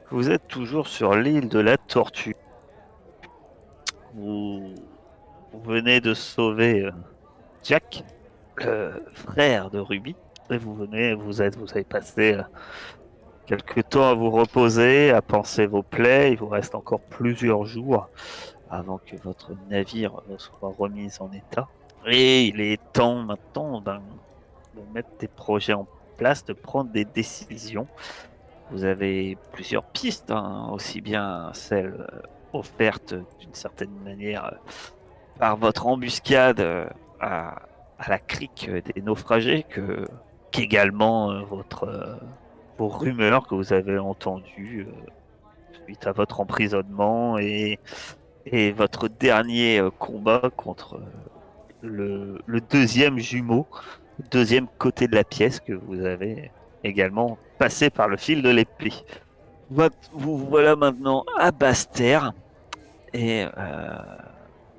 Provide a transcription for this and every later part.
Vous êtes toujours sur l'île de la Tortue. Vous, vous venez de sauver Jack, le frère de Ruby, et vous avez passé quelque temps à vous reposer, à panser vos plaies. Il vous reste encore plusieurs jours avant que votre navire soit remis en état. Et il est temps maintenant de mettre des projets en place, de prendre des décisions. Vous avez plusieurs pistes, hein, aussi bien celles offertes d'une certaine manière par votre embuscade à, à la crique des naufragés qu'également vos rumeurs que vous avez entendues suite à votre emprisonnement et votre dernier combat contre le deuxième jumeau, le deuxième côté de la pièce que vous avez également passé par le fil de l'épée. Vous voilà maintenant à Basse-Terre et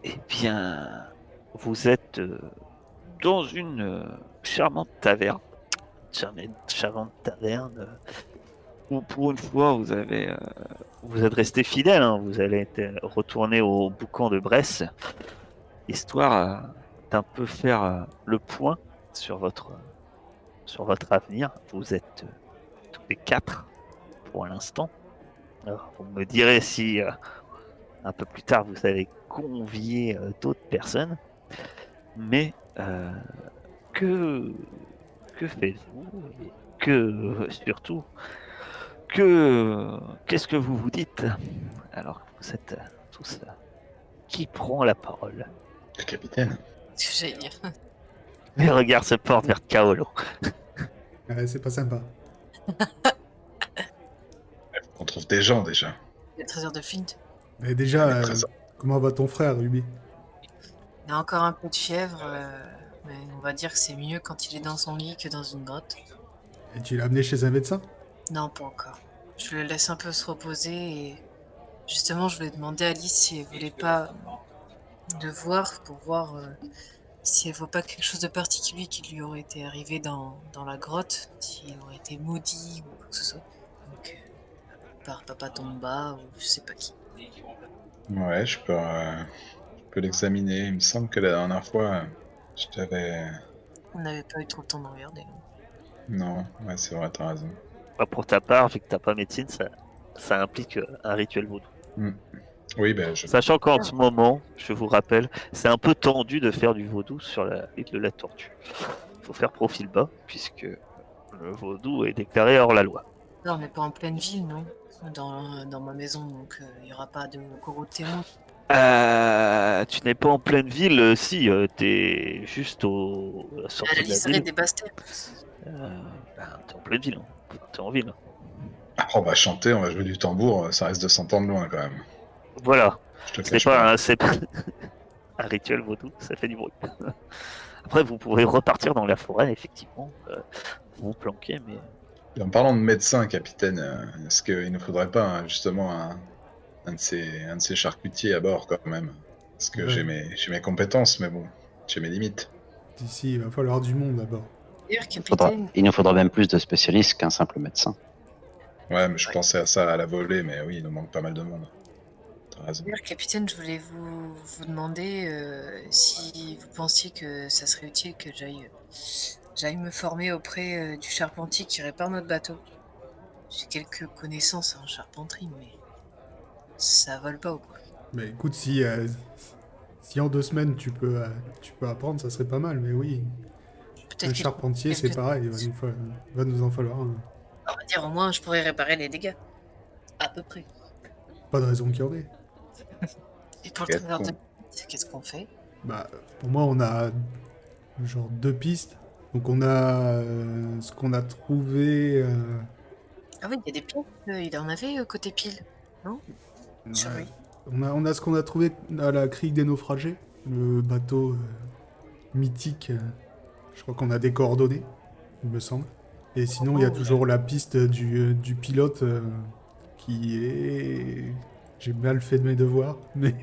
eh bien, vous êtes dans une charmante taverne. Charmante taverne où pour une fois vous êtes resté fidèle, hein. Vous allez être retourné au boucan de Bresse, histoire d'un peu faire le point sur sur votre avenir. Vous êtes tous les quatre pour l'instant. Alors, vous me direz si un peu plus tard vous avez convié d'autres personnes, mais que, que faites-vous et surtout, qu'est-ce que vous vous dites alors que vous êtes tous qui prend la parole? Le capitaine. Ce que j'allais dire. Les regards se portent vers Kaolo. Ouais, c'est pas sympa. On trouve des gens déjà. Le trésor de Flint. Mais déjà, Les trésors. comment va ton frère, Ruby? Il a encore un peu de fièvre, mais on va dire que c'est mieux quand il est dans son lit que dans une grotte. Et tu l'as amené chez un médecin? Non, pas encore. Je le laisse un peu se reposer et justement, je voulais demander à Alice si elle voulait pas le voir pour voir si elle voit pas quelque chose de particulier qui lui aurait été arrivé dans la grotte, s'il aurait été maudit ou quoi que ce soit. Donc, par Papa Tomba ou je sais pas qui. Ouais, je peux l'examiner. Il me semble que la dernière fois, je t'avais... On n'avait pas eu trop le temps d'en regarder. Non, ouais, c'est vrai, t'as raison. Bah, pour ta part, vu que t'as pas médecine, ça implique un rituel vaudou. Hmm. Oui, ben je... Sachant qu'en ce moment, je vous rappelle, c'est un peu tendu de faire du vaudou sur l'île de la Tortue. Il faut faire profil bas, puisque le vaudou est déclaré hors la loi. Là, on n'est pas en pleine ville, non? Dans ma maison, donc il n'y aura pas de coraux de témoins. Tu n'es pas en pleine ville, si, t'es juste à la À sortie la de la liseré ville. des Basses-Terres. T'es en pleine ville, hein. Enfin, t'es en ville. Après, on va chanter, on va jouer du tambour, ça reste de s'entendre loin quand même. Voilà, Je te c'est cache pas. c'est pas un rituel vaudou, ça fait du bruit. Après, vous pourrez repartir dans la forêt, effectivement, vous planquer, mais Et en parlant de médecin, capitaine, est-ce qu'il ne faudrait pas justement un de ces charcutiers à bord quand même? Parce que Ouais. j'ai mes compétences, mais bon, j'ai mes limites. D'ici, il va falloir du monde d'abord. D'ailleurs, capitaine, Il nous faudra même plus de spécialistes qu'un simple médecin. Ouais, mais je Ouais. pensais à ça à la volée, mais oui, il nous manque pas mal de monde. T'as raison. Je voulais vous demander si vous pensiez que ça serait utile que j'aille me former auprès du charpentier qui répare notre bateau. J'ai quelques connaissances en charpenterie, mais ça vole pas ou quoi. Mais écoute, si en 2 semaines tu peux apprendre, ça serait pas mal. Mais oui, Peut-être un qu'il charpentier, c'est pareil. Va nous en falloir un. on va dire au moins je pourrais réparer les dégâts. À peu près. Pas de raison qu'il y en ait. Et pour le Quête trésor de con. qu'est-ce qu'on fait? Bah, pour moi, on a genre 2 pistes. Donc on a ce qu'on a trouvé. Ah oui, il y a des piles. Il en avait côté pile, non? Sur Ouais. lui. On a ce qu'on a trouvé à la crique des naufragés, le bateau mythique. Je crois qu'on a des coordonnées, il me semble. Et sinon, il y a Oh, toujours la piste du pilote qui est. J'ai mal fait de mes devoirs, mais.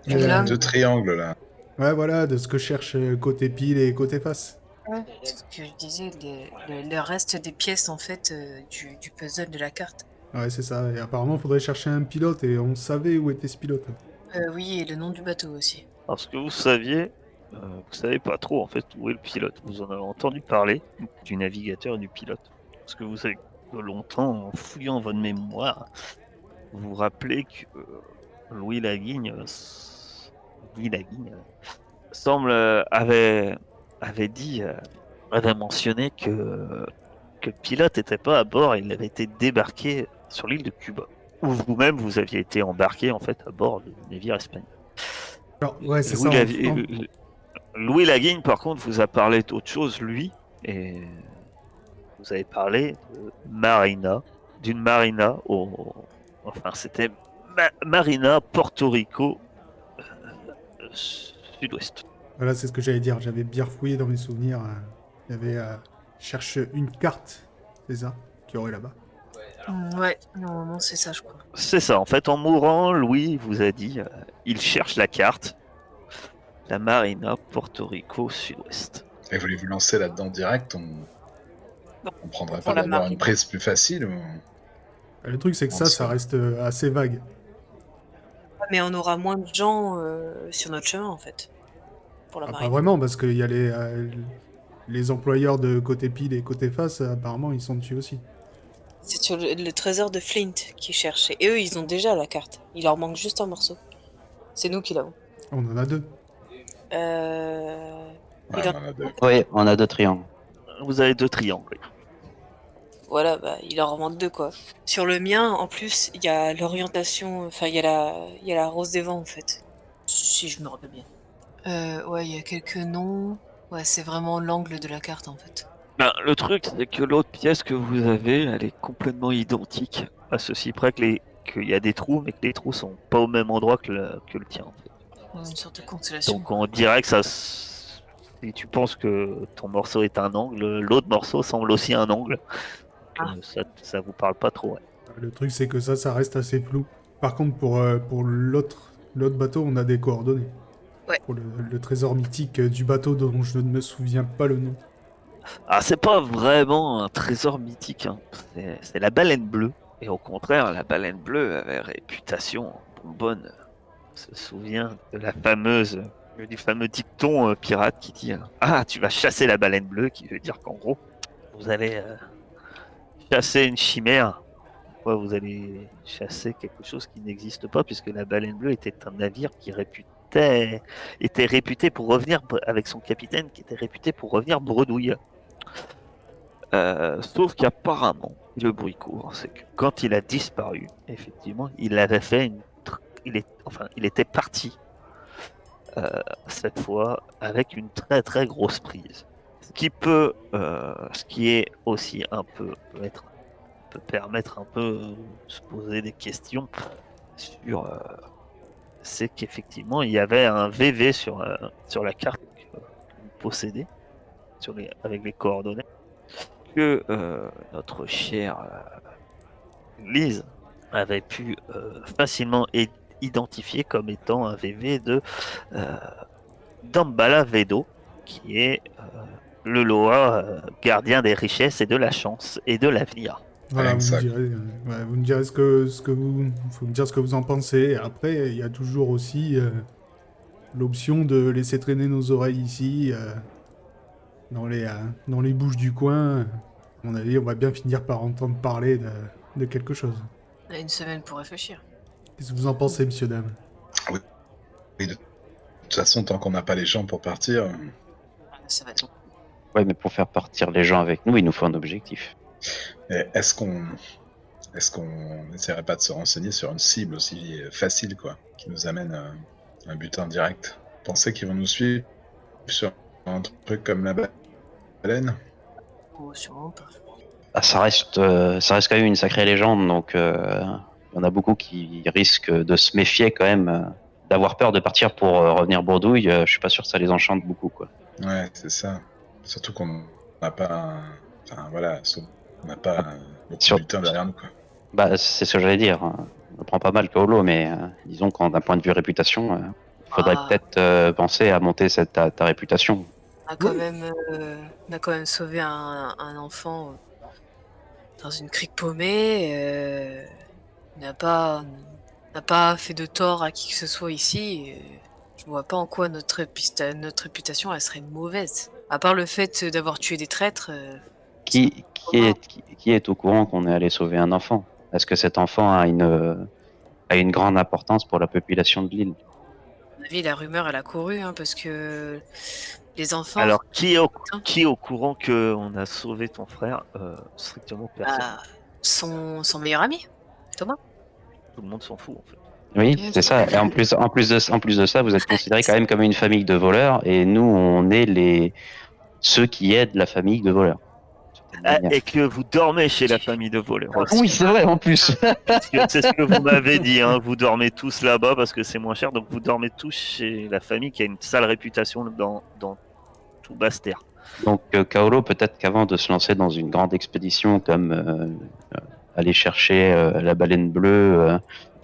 Et Il y a là, deux triangles là. Ouais, voilà, de ce que je cherche côté pile et côté face. ouais, ce que je disais, le reste des pièces en fait du puzzle de la carte. Ouais, c'est ça. Et apparemment, il faudrait chercher un pilote et on savait où était ce pilote. Oui, et le nom du bateau aussi. Parce que vous saviez, vous savez pas trop en fait où est le pilote. Vous en avez entendu parler du navigateur et du pilote. Parce que vous savez que longtemps, en fouillant votre mémoire, vous vous rappelez que Louis Laguigne, Louis Laguigne semble avait dit, avait mentionné que le pilote n'était pas à bord, il avait été débarqué sur l'île de Cuba. Où vous-même vous aviez été embarqué en fait à bord du navire espagnol. Alors, ouais, c'est ça. Louis, Louis Laguigne, par contre, vous a parlé d'autre chose, lui, et vous avez parlé de Marina, d'une Marina enfin, c'était Marina Porto Rico sud-ouest. Voilà, c'est ce que j'allais dire. J'avais bien fouillé dans mes souvenirs. Il y avait cherche une carte, c'est ça, qu'il y aurait là-bas. Ouais, normalement c'est ça, je crois. C'est ça, en fait, en mourant, Louis vous a dit, il cherche la carte, la Marina Porto Rico sud-ouest. Et voulez-vous lancer là-dedans direct? On prendrait Pour pas la d'abord marine. une prise plus facile ou... Le truc, c'est que En ça soi. reste assez vague. Mais on aura moins de gens sur notre chemin en fait. Pour la Ah, pas marine. vraiment, parce qu'il y a les employeurs de côté pile et côté face, apparemment, ils sont dessus aussi. C'est sur le trésor de Flint qu'ils cherchent. Et eux, ils ont déjà la carte. Il leur manque juste un morceau. C'est nous qui l'avons. On en a deux. Ouais, Il en- on en a deux. Oui, on a 2 triangles. Vous avez 2 triangles. Voilà, bah, il leur manque deux quoi. Sur le mien, en plus, il y a l'orientation, enfin, il y a la rose des vents en fait. Si je me rappelle bien. Ouais, il y a quelques noms. Ouais, c'est vraiment l'angle de la carte en fait. Ben, le truc, c'est que l'autre pièce que vous avez, elle est complètement identique, à ceci près qu'il y a des trous, mais que les trous sont pas au même endroit que le tien. En fait. Une sorte de constellation. Donc on dirait que si tu penses que ton morceau est un angle, l'autre morceau semble aussi un angle. Donc, ça vous parle pas trop. Ouais. Le truc, c'est que ça reste assez flou. Par contre, pour l'autre bateau, on a des coordonnées. Ouais. Pour le trésor mythique du bateau dont je ne me souviens pas le nom. Ah, c'est pas vraiment un trésor mythique, hein. C'est la baleine bleue. Et au contraire, la baleine bleue avait réputation bonne. On se souvient de du fameux dicton pirate qui dit Ah, tu vas chasser la baleine bleue, qui veut dire qu'en gros, vous allez chasser une chimère. Ouais, vous allez chasser quelque chose qui n'existe pas, puisque la baleine bleue était un navire qui était réputé pour revenir avec son capitaine, qui était réputé pour revenir bredouille. Sauf qu'apparemment, le bruit court, c'est que quand il a disparu, effectivement, il avait fait il était parti cette fois avec une très très grosse prise. Ce qui est aussi peut permettre un peu de se poser des questions sur, c'est qu'effectivement il y avait un VV sur la carte que vous possédez, avec les coordonnées, que notre chère Lise avait pu facilement identifier comme étant un VV de Dambala Vedo, qui est le Loa gardien des richesses et de la chance et de l'avenir. Voilà, Rien que vous me ça. direz, vous me direz faut me dire ce que vous en pensez. Après, il y a toujours aussi l'option de laisser traîner nos oreilles ici, dans les bouches du coin. À mon avis, on va bien finir par entendre parler de quelque chose. On a une semaine pour réfléchir. Qu'est-ce que vous en pensez, monsieur, dame? Et de toute façon, tant qu'on n'a pas les gens pour partir, Ça va être. Ouais, mais pour faire partir les gens avec nous, il nous faut un objectif. est-ce qu'on n'essaierait pas de se renseigner sur une cible aussi facile, quoi, qui nous amène un butin direct? Pensez qu'ils vont nous suivre sur un truc comme la baleine? Oh, sûrement pas. Ah, ça reste quand même une sacrée légende, donc il y en a beaucoup qui risquent de se méfier quand même, d'avoir peur de partir pour revenir bredouille. Je suis pas sûr que ça les enchante beaucoup, quoi. Ouais, c'est ça. Surtout qu'on n'a pas... Enfin, voilà, on n'a pas beaucoup Sur- de butins derrière nous, quoi. Bah, c'est ce que j'allais dire. On prend pas mal Paolo, mais disons qu'en d'un point de vue réputation, il faudrait Ah. peut-être penser à monter ta réputation. On a quand même sauvé un enfant dans une crique paumée, n'a pas fait de tort à qui que ce soit ici. Je vois pas en quoi notre réputation elle serait mauvaise. À part le fait d'avoir tué des traîtres. Qui est au courant qu'on est allé sauver un enfant? Est-ce que cet enfant a une grande importance pour la population de l'île? À mon avis, la rumeur elle a couru, hein, parce que les enfants. Alors, Putain, qui est au courant qu'on a sauvé ton frère? Strictement personne. bah, son meilleur ami, Thomas. Tout le monde s'en fout, en fait. Oui, Tout le monde c'est s'en ça. fout. Et en plus de ça, vous êtes considérés quand même comme une famille de voleurs, et nous, on est ceux qui aident la famille de voleurs. d'une certaine Ah, manière. et que vous dormez chez la famille de voleurs Ah aussi. oui, c'est vrai, en plus. Puisque c'est ce que vous m'avez dit, hein. Vous dormez tous là-bas parce que c'est moins cher, donc vous dormez tous chez la famille qui a une sale réputation dans tout Basse-Terre. Donc, Kaolo, peut-être qu'avant de se lancer dans une grande expédition comme aller chercher la baleine bleue,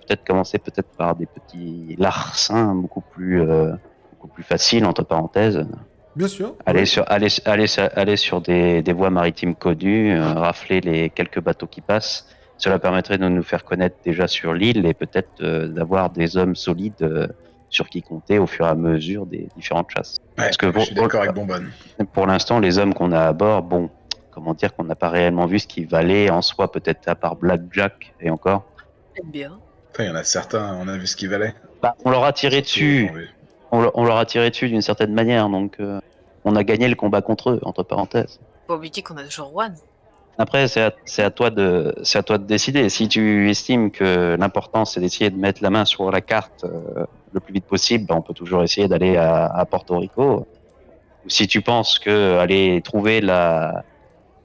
peut-être commencer peut-être par des petits larcins beaucoup plus faciles, entre parenthèses. Bien sûr. Aller ouais. aller sur des voies maritimes connues, rafler les quelques bateaux qui passent. Cela permettrait de nous faire connaître déjà sur l'île et peut-être d'avoir des hommes solides sur qui compter au fur et à mesure des différentes chasses. Ouais, Parce que je suis d'accord avec Bonbonne. pour l'instant, les hommes qu'on a à bord, bon, comment dire qu'on n'a pas réellement vu ce qui valait en soi, peut-être à part Blackjack et encore. J'aime bien. Enfin, il y en a certains, on a vu ce qu'ils valaient. Bah, on leur a tiré Surtout, dessus. on veut- On leur a tiré dessus d'une certaine manière, donc on a gagné le combat contre eux, entre parenthèses. Faut pas oublier qu'on a toujours Juan. Après, c'est à toi de décider. Si tu estimes que l'important c'est d'essayer de mettre la main sur la carte le plus vite possible, ben, on peut toujours essayer d'aller à Porto Rico. Ou si tu penses que aller trouver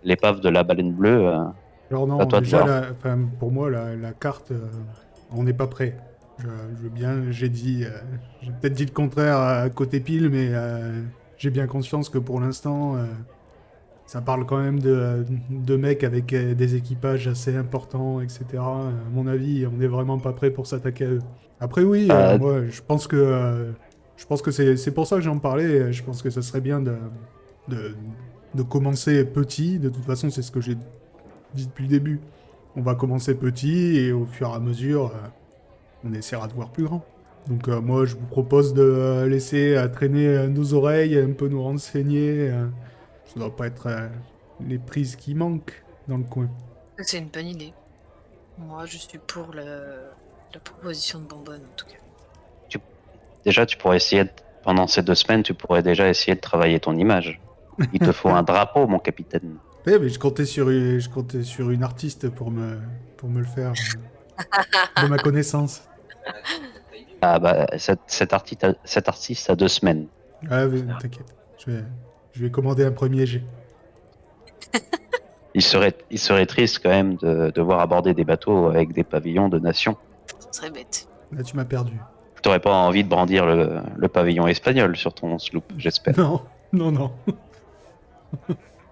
l'épave de la baleine bleue, Alors c'est à non, toi de déjà, voir. pour moi, la carte, on n'est pas prêt. Je veux bien, j'ai peut-être dit le contraire à côté pile, mais j'ai bien conscience que pour l'instant, ça parle quand même de mecs avec des équipages assez importants, etc. À mon avis, on n'est vraiment pas prêt pour s'attaquer à eux. Après, oui, moi, je pense que c'est pour ça que j'en parlais. Je pense que ça serait bien de, de commencer petit. De toute façon, c'est ce que j'ai dit depuis le début. On va commencer petit et au fur et à mesure, on essaiera de voir plus grand. Donc moi, je vous propose de laisser traîner nos oreilles, un peu nous renseigner. Ça doit pas être les prises qui manquent dans le coin. C'est une bonne idée. Moi, je suis pour la proposition de Bonbonne, en tout cas. Déjà, tu pourrais pendant ces 2 semaines, tu pourrais déjà essayer de travailler ton image. Il te faut un drapeau, mon capitaine. Eh, mais je comptais sur une artiste pour me le faire de ma connaissance. Ah bah, cet artiste a 2 semaines. Ah, mais t'inquiète. Je vais commander un premier jet. Il serait triste quand même de devoir aborder des bateaux avec des pavillons de nations. Ça serait bête. Là, tu m'as perdu. T'aurais pas envie de brandir le pavillon espagnol sur ton sloop, j'espère. Non, non, non.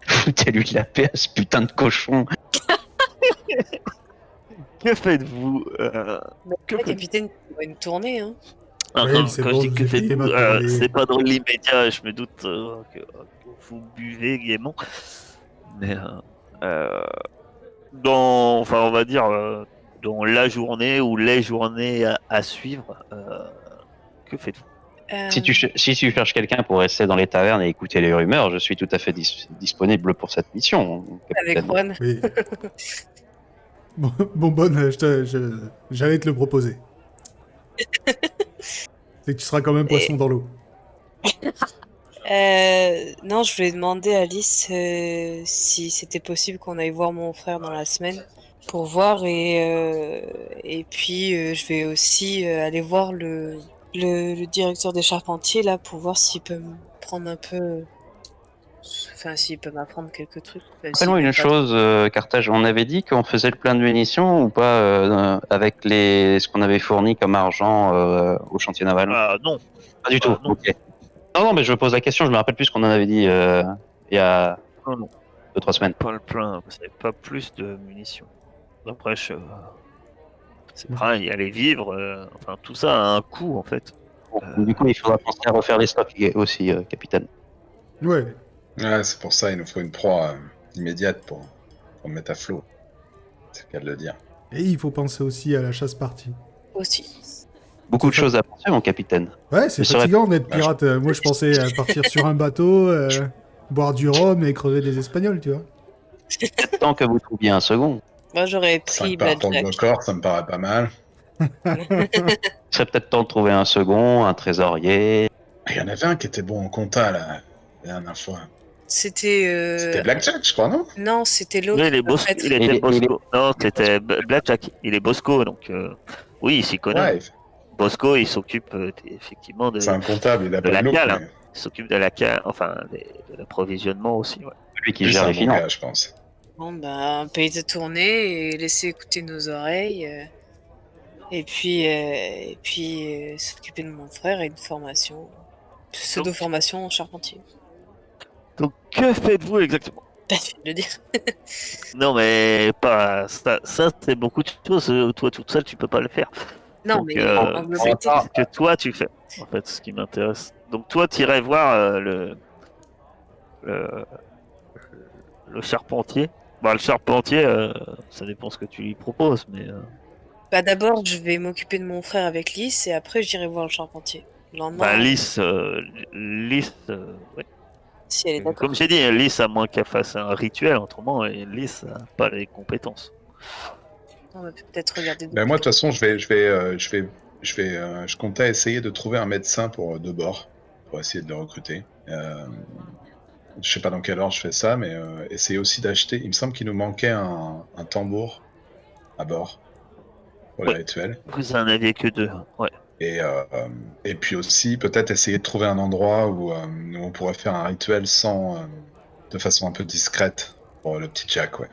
Foutez-lui la paix à ce putain de cochon. Que faites-vous que Le faites-vous capitaine, on va une tournée, hein. Ah, Oui, quand c'est quand bon, je dis vous que essayez faites-vous, de parler. c'est pas dans l'immédiat, je me doute que vous buvez gaiement. Mais enfin, on va dire, dans la journée ou les journées à suivre, que faites-vous? Si tu cherches quelqu'un pour rester dans les tavernes et écouter les rumeurs, je suis tout à fait disponible pour cette mission, Avec capitaine. Juan. Oui. Bonne, j'allais te le proposer. C'est que tu seras quand même poisson dans l'eau. Non, je voulais demander à Alice si c'était possible qu'on aille voir mon frère dans la semaine pour voir et puis je vais aussi aller voir le directeur des charpentiers là pour voir s'il peut me prendre un peu, enfin s'il peut m'apprendre quelques trucs. Rappelle-moi une chose, Carthage, on avait dit qu'on faisait le plein de munitions ou pas avec ce qu'on avait fourni comme argent au chantier naval? Ah non, Pas du tout, non. ok. Non, mais je pose la question, je me rappelle plus ce qu'on en avait dit il y a non, 2-3 semaines. pas le plein, vous n'avez pas plus de munitions. Après, c'est pareil, il y a les vivres, enfin tout ça a un coût en fait. Du coup, il faudra penser à refaire les stocks aussi, capitaine. Ouais. Ouais, c'est pour ça il nous faut une proie immédiate pour mettre à flot. C'est le cas de le dire. Et il faut penser aussi à la chasse partie. Aussi. Beaucoup de choses à penser, mon capitaine. Ouais, c'est Je serais- fatigant d'être pirate. Moi, je pensais partir sur un bateau, boire du rhum et crever des Espagnols, tu vois. Tant que vous trouviez un second, Moi, j'aurais 5 pris parts pour le Blackjack. Bocor, ça me paraît pas mal. il serait peut-être temps de trouver un second, un trésorier. Il y en avait un qui était bon en compta, là, la dernière fois. C'était. C'était Blackjack, je crois, non? Non, c'était l'autre. Oui, il est le prêtre. il était Il est- Bosco. Non, c'était Blackjack. Il est Bosco, donc oui, il s'y connaît. Ouais, Bosco, il s'occupe effectivement c'est un comptable, il a de pas la de look, cale, mais hein. Il s'occupe de la cale, enfin de l'approvisionnement aussi. Ouais. Celui qui lui, c'est gère un les bon finances. gars, je pense. Bon, bah, un pays de tournée et laisser écouter nos oreilles. Et puis s'occuper de mon frère et une formation. Pseudo-formation en charpentier. Donc que faites-vous exactement? Pas de le dire. Non, mais pas ça, c'est beaucoup de choses. Toi, toute seule, tu peux pas le faire. Non, Donc, mais en globalité. ce que toi, tu fais. En fait, ce qui m'intéresse. Donc, toi, tu irais voir le, le charpentier. Bah, le charpentier, ça dépend ce que tu lui proposes, mais Bah, d'abord, je vais m'occuper de mon frère avec Lys et après, j'irai voir le charpentier. Le lendemain, bah, Lys, ouais. si elle est d'accord. Comme j'ai dit, Lys, à moins qu'elle fasse un rituel, autrement, et Lys n'a pas les compétences. On va peut-être regarder. Ben moi, de toute façon, je comptais essayer de trouver un médecin pour de bord, pour essayer de le recruter. Je sais pas dans quel ordre je fais ça, mais essayer aussi d'acheter. Il me semble qu'il nous manquait un tambour à bord pour les Ouais. rituels. Vous en aviez que deux, ouais. Et puis aussi, peut-être essayer de trouver un endroit où on pourrait faire un rituel de façon un peu discrète pour le petit Jack, ouais.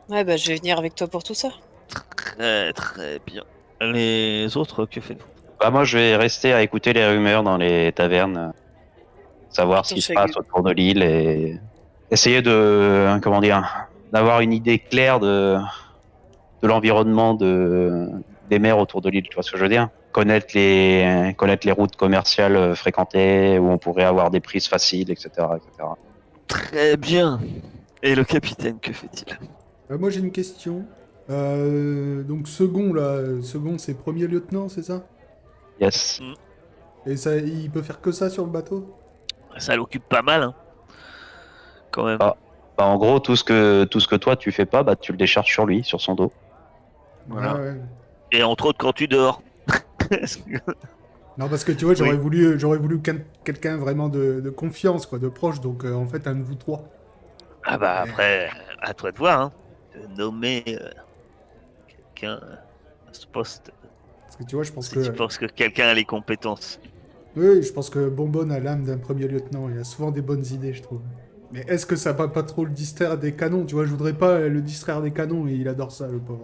Ouais, bah, je vais venir avec toi pour tout ça. Très très bien. Les autres, que faites-vous? Bah, moi, je vais rester à écouter les rumeurs dans les tavernes, savoir ce qui se passe autour de l'île et essayer de, comment dire, d'avoir une idée claire de l'environnement des mers autour de l'île. Tu vois ce que je veux dire? Connaître les routes commerciales fréquentées où on pourrait avoir des prises faciles, etc., etc. Très bien. Et le capitaine, que fait-il? Moi, j'ai une question. Donc, second, c'est premier lieutenant, c'est ça? Yes. Et ça, il peut faire que ça sur le bateau? Ça l'occupe pas mal, hein. Quand même. Ah. Bah, en gros, tout ce que toi tu fais pas, bah, tu le décharges sur lui, sur son dos. Voilà. Ah ouais. Et entre autres, quand tu dors. Non, parce que tu vois, j'aurais Oui. voulu quelqu'un vraiment de confiance, quoi, de proche. Donc, en fait, un de vous trois. Ah bah après, à toi de voir, hein. De nommer quelqu'un à ce poste. Parce que tu vois, je pense Si que. tu penses que quelqu'un a les compétences. Oui, je pense que Bonbonne a l'âme d'un premier lieutenant. Il a souvent des bonnes idées, je trouve. Mais est-ce que ça va pas trop le distraire des canons? Tu vois, je voudrais pas le distraire des canons et il adore ça, le pauvre.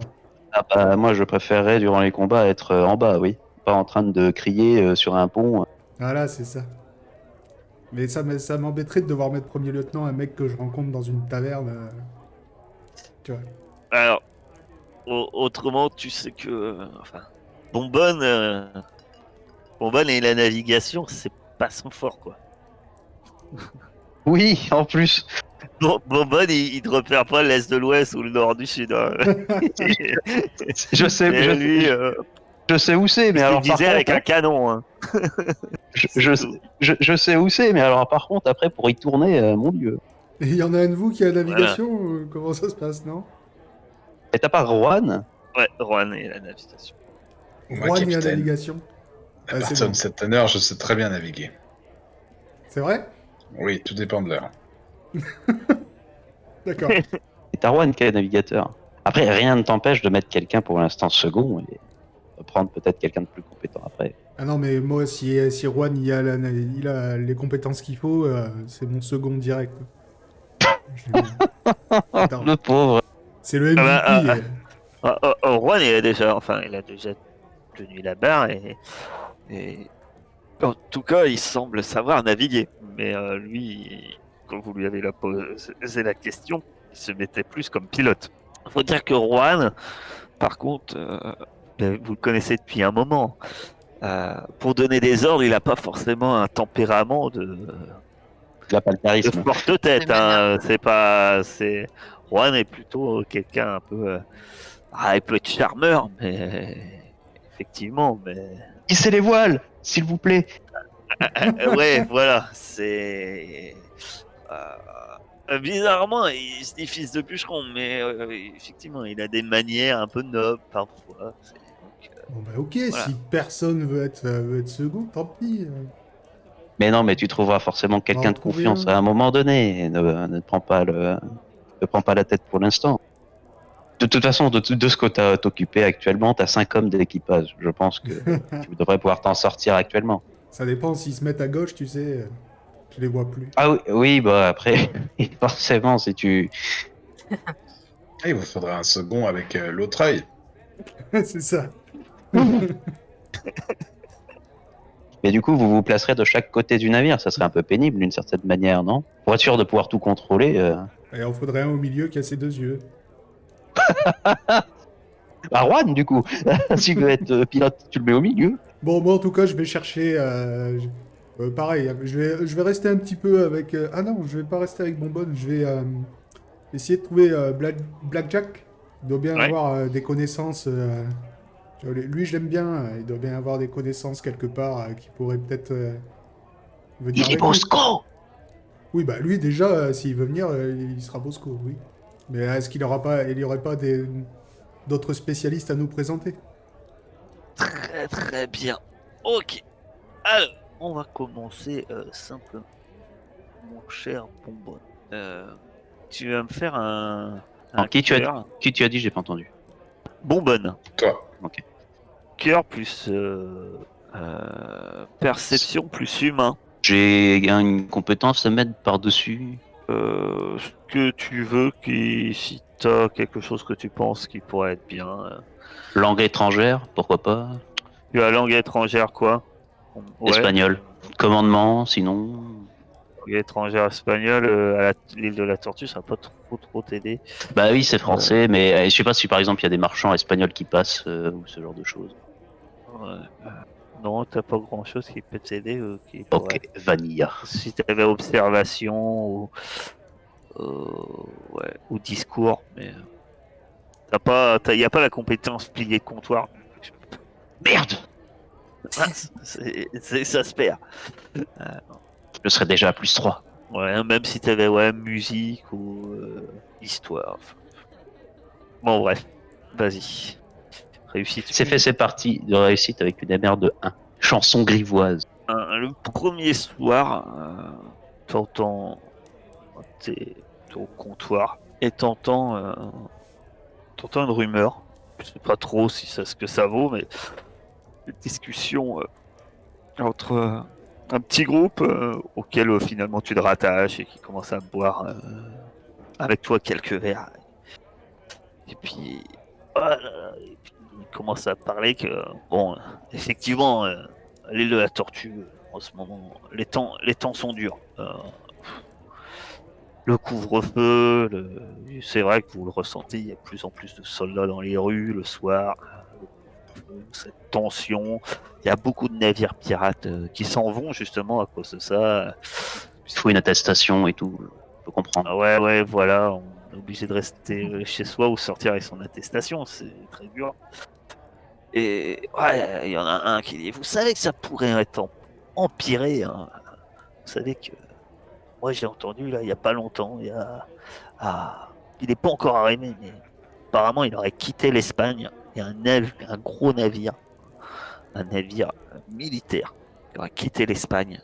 Ah bah, moi, je préférerais durant les combats être en bas, oui. Pas en train de crier sur un pont. Voilà, c'est ça. Mais ça m'embêterait de devoir mettre premier lieutenant un mec que je rencontre dans une taverne. Tu vois. Alors, autrement, tu sais que. Enfin, Bonbonne, Bonbonne et la navigation, c'est pas son fort, quoi. Oui, en plus. Bonbonne, il te repère pas l'est de l'ouest ou le nord du sud, hein. Je sais, Et lui, je sais où c'est, mais il alors par disait avec contre, un canon, hein. je sais où c'est, mais alors par contre, après, pour y tourner, mon Dieu. Et il y en a un de vous qui a la navigation ou comment ça se passe, non? Et t'as pas Rohan? Ouais, Rohan et la navigation. Moi, Juan et la capitaine, navigation. à Ah, c'est partir bon. de cette heure, je sais très bien naviguer. C'est vrai? Oui, tout dépend de l'heure. D'accord. Et t'as Rohan qui est navigateur. Après, rien ne t'empêche de mettre quelqu'un pour l'instant second et de prendre peut-être quelqu'un de plus compétent après. Ah non, mais moi, si Juan il a les compétences qu'il faut, c'est mon second direct. Je l'ai mis. Attends, Le pauvre. c'est le MVP. Ah bah, Rohan, il a déjà tenu la barre et en tout cas, il semble savoir naviguer. Mais lui, quand vous lui avez posé la question, il se mettait plus comme pilote. Il faut dire que Rohan, par contre, vous le connaissez depuis un moment. Pour donner des ordres, il n'a pas forcément un tempérament de Il a pas le charisme. forte tête. De Hein. C'est pas, c'est Juan est plutôt quelqu'un un peu Ah, il peut être charmeur, mais effectivement, mais Hissez les voiles, s'il vous plaît. ouais, voilà, c'est bizarrement, il se dit fils de bûcheron, mais effectivement, il a des manières un peu nobles parfois. Donc, Bon bah ok, voilà. si personne veut être second, tant pis. Mais non, mais tu trouveras forcément On va en quelqu'un de trouver confiance un. à un moment donné. Ne prends pas ne prends pas la tête pour l'instant. De toute façon, de ce que tu as occupé actuellement, tu as 5 hommes d'équipage. Je pense que tu devrais pouvoir t'en sortir actuellement. Ça dépend, s'ils se mettent à gauche, tu sais, je les vois plus. Ah oui, oui, bah après, forcément, si tu. Ah, il vous faudra un second avec l'autre œil. C'est ça. Mais du coup, vous vous placerez de chaque côté du navire. Ça serait un peu pénible d'une certaine manière, non? Pour être sûr de pouvoir tout contrôler. Et il en faudrait un au milieu qui a ses deux yeux. Bah, Juan, du coup, s'il veut être pilote, tu le mets au milieu. Bon, moi en tout cas, je vais chercher. Pareil, je vais rester un petit peu avec. Ah non, je vais pas rester avec Bonbonne. Je vais essayer de trouver Blackjack. Il doit bien Ouais. avoir des connaissances. Tu vois, lui, je l'aime bien. Il doit bien avoir des connaissances quelque part qui pourraient peut-être venir Il est avec nous. Bosco! Oui, bah lui déjà, s'il veut venir, il sera Bosco, oui. Mais est-ce qu'il aura pas, il y aurait pas d'autres spécialistes à nous présenter? Très très bien. Ok. Alors, on va commencer simplement, mon cher Bonbon. Tu vas me faire En un cœur. qui tu as dit, j'ai pas entendu. Bonbonne. Toi. Ok. Cœur plus perception plus humain. J'ai une compétence à mettre par-dessus. Ce que tu veux, si t'as quelque chose que tu penses qui pourrait être bien. Langue étrangère, pourquoi pas. Tu as langue étrangère quoi? Ouais. Espagnol. Commandement, sinon. Langue étrangère espagnole à l'île de la Tortue, ça va pas trop t'aider. Bah oui, c'est français, mais je sais pas si par exemple il y a des marchands espagnols qui passent ou ce genre de choses. Ouais. Non, t'as pas grand chose qui peut t'aider, qui Ok, pourrait. Vanilla. Si t'avais observation ouais, ou discours, mais y a pas la compétence plier de comptoir. Merde! Ah, ça se perd. Je serais déjà à +3. Ouais, même si t'avais ouais, musique ou histoire. Bon, bref, vas-y. Réussite. C'est fait, c'est parti de réussite avec une MR de 1. Chanson grivoise. Le premier soir, t'es au comptoir et t'entends une rumeur. Je sais pas trop si ça ce que ça vaut, mais une discussion entre un petit groupe auquel finalement tu te rattaches et qui commence à boire avec toi quelques verres. Et puis, voilà, et puis il commence à parler que, bon, effectivement, l'île de la Tortue, en ce moment, les temps sont durs. Le couvre-feu, c'est vrai que vous le ressentez, il y a de plus en plus de soldats dans les rues le soir, cette tension. Il y a beaucoup de navires pirates qui s'en vont justement à cause de ça. Il faut une attestation et tout. Je peux comprendre. Ah ouais, ouais, voilà, on est obligé de rester chez soi ou sortir avec son attestation, c'est très dur. Et ouais, il y en a un qui dit, vous savez que ça pourrait être empiré, hein. Vous savez que moi j'ai entendu là il y a pas longtemps, il n'est pas encore arrivé, mais apparemment il aurait quitté l'Espagne et un gros navire, un navire militaire, qui aurait quitté l'Espagne.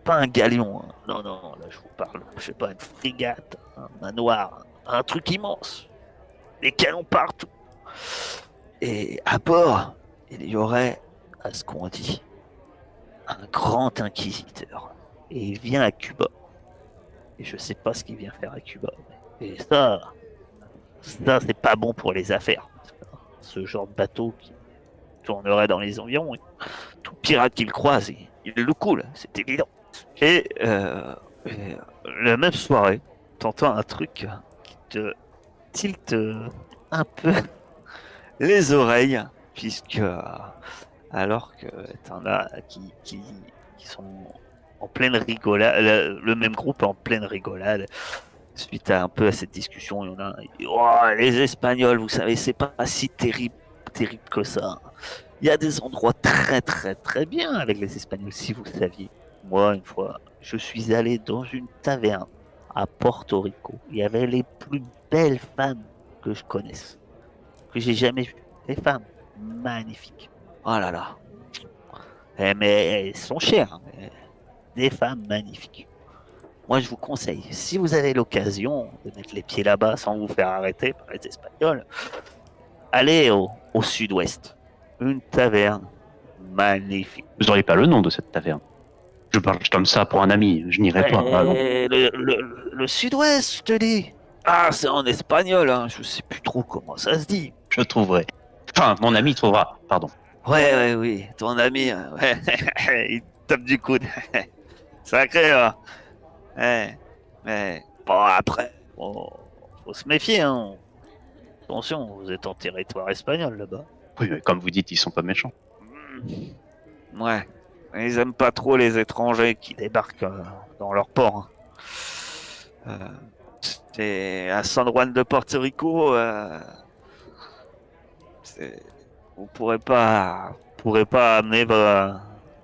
Pas un galion, hein. Non, non, là je vous parle, je sais pas, une frégate, un manoir, un truc immense, des canons partout. Et à bord, il y aurait, à ce qu'on dit, un grand inquisiteur. Et il vient à Cuba. Et je sais pas ce qu'il vient faire à Cuba. Et ça c'est pas bon pour les affaires. Ce genre de bateau qui tournerait dans les environs, tout pirate qu'il croise, il le coule, c'est évident. Et la même soirée, t'entends un truc qui te tilte un peu les oreilles, puisque alors que t'en as qui sont en pleine rigolade, le même groupe est en pleine rigolade, suite à un peu à cette discussion, il y en a un, il dit, oh, les Espagnols, vous savez, c'est pas si terrible que ça. Il y a des endroits très bien avec les Espagnols, si vous le saviez. Moi, une fois, je suis allé dans une taverne à Porto Rico. Il y avait les plus belles femmes que je connaisse, que j'ai jamais vues. Des femmes magnifiques. Oh là là. Mais elles sont chères, hein, mais des femmes magnifiques. Moi, je vous conseille, si vous avez l'occasion de mettre les pieds là-bas sans vous faire arrêter par les Espagnols, allez au sud-ouest. Une taverne magnifique. Vous n'auriez pas le nom de cette taverne? Je parle comme ça pour un ami, je n'irai pas. Ah non. Le sud-ouest, je te dis. Ah, c'est en espagnol, hein. Je sais plus trop comment ça se dit. Je trouverai. Enfin, mon ami trouvera, pardon. Ouais, oui, ton ami, ouais, il tape du coude. Sacré, là. Ouais, mais bon, après, faut se méfier, hein. Attention, vous êtes en territoire espagnol là-bas. Oui, mais comme vous dites, ils sont pas méchants. Ouais, ils aiment pas trop les étrangers qui débarquent dans leur port, hein. C'est à San Juan de Porto Rico, vous pourrez pas amener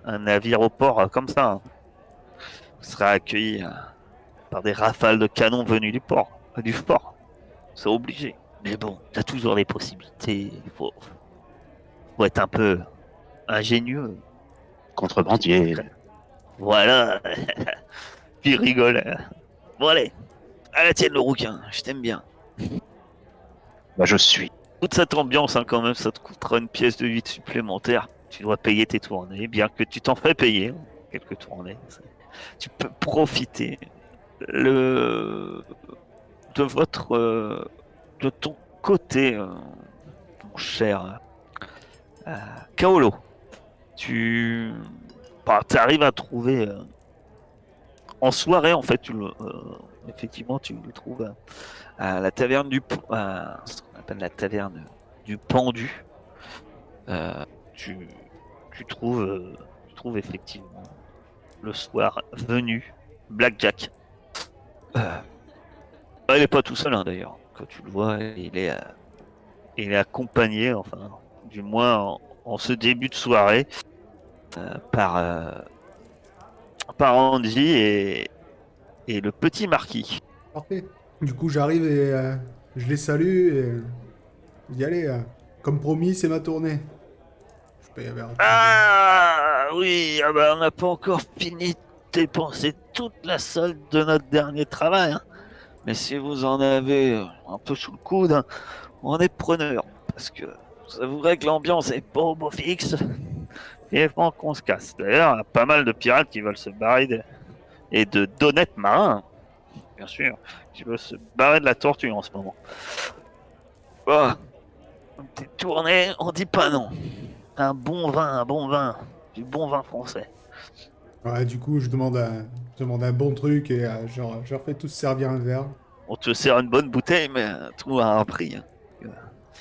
un navire au port comme ça, hein. Vous serez accueilli par des rafales de canons venus du fort. C'est obligé. Mais bon, t'as toujours des possibilités. Faut être un peu ingénieux. Contrebandier. Voilà. Puis il rigole. Bon allez, à la tienne le rouquin, je t'aime bien. Bah, je suis. Toute cette ambiance, hein, quand même, ça te coûtera une pièce de 8 supplémentaire. Tu dois payer tes tournées, bien que tu t'en fais payer, hein, quelques tournées. Tu peux profiter le de votre de ton côté, mon cher Kaolo. Tu arrives à trouver en soirée, en fait, effectivement, tu le trouves à la taverne ce qu'on appelle la taverne du pendu. Euh, tu, tu trouves effectivement le soir venu Blackjack. Il est pas tout seul, hein, d'ailleurs. Quand tu le vois, il est accompagné, enfin, du moins en ce début de soirée, par Andy et le petit marquis. Parfait. Du coup, j'arrive et je les salue et je dis allez, comme promis, c'est ma tournée. Je paye un verre. Ah oui, ah bah, on n'a pas encore fini de dépenser toute la solde de notre dernier travail, hein. Mais si vous en avez un peu sous le coude, hein, on est preneur. Parce que vous avouerez que l'ambiance est pas au beau fixe. Et il faut qu'on se casse. D'ailleurs, il y a pas mal de pirates qui veulent se barrer et de d'honnêtes marins, bien sûr, qui veulent se barrer de la tortue en ce moment. Bon, une petite tournée, on dit pas non. Un bon vin, du bon vin français. Ouais, du coup, je demande un bon truc et je leur fais tous servir un verre. On te sert une bonne bouteille, mais tout a un prix, hein.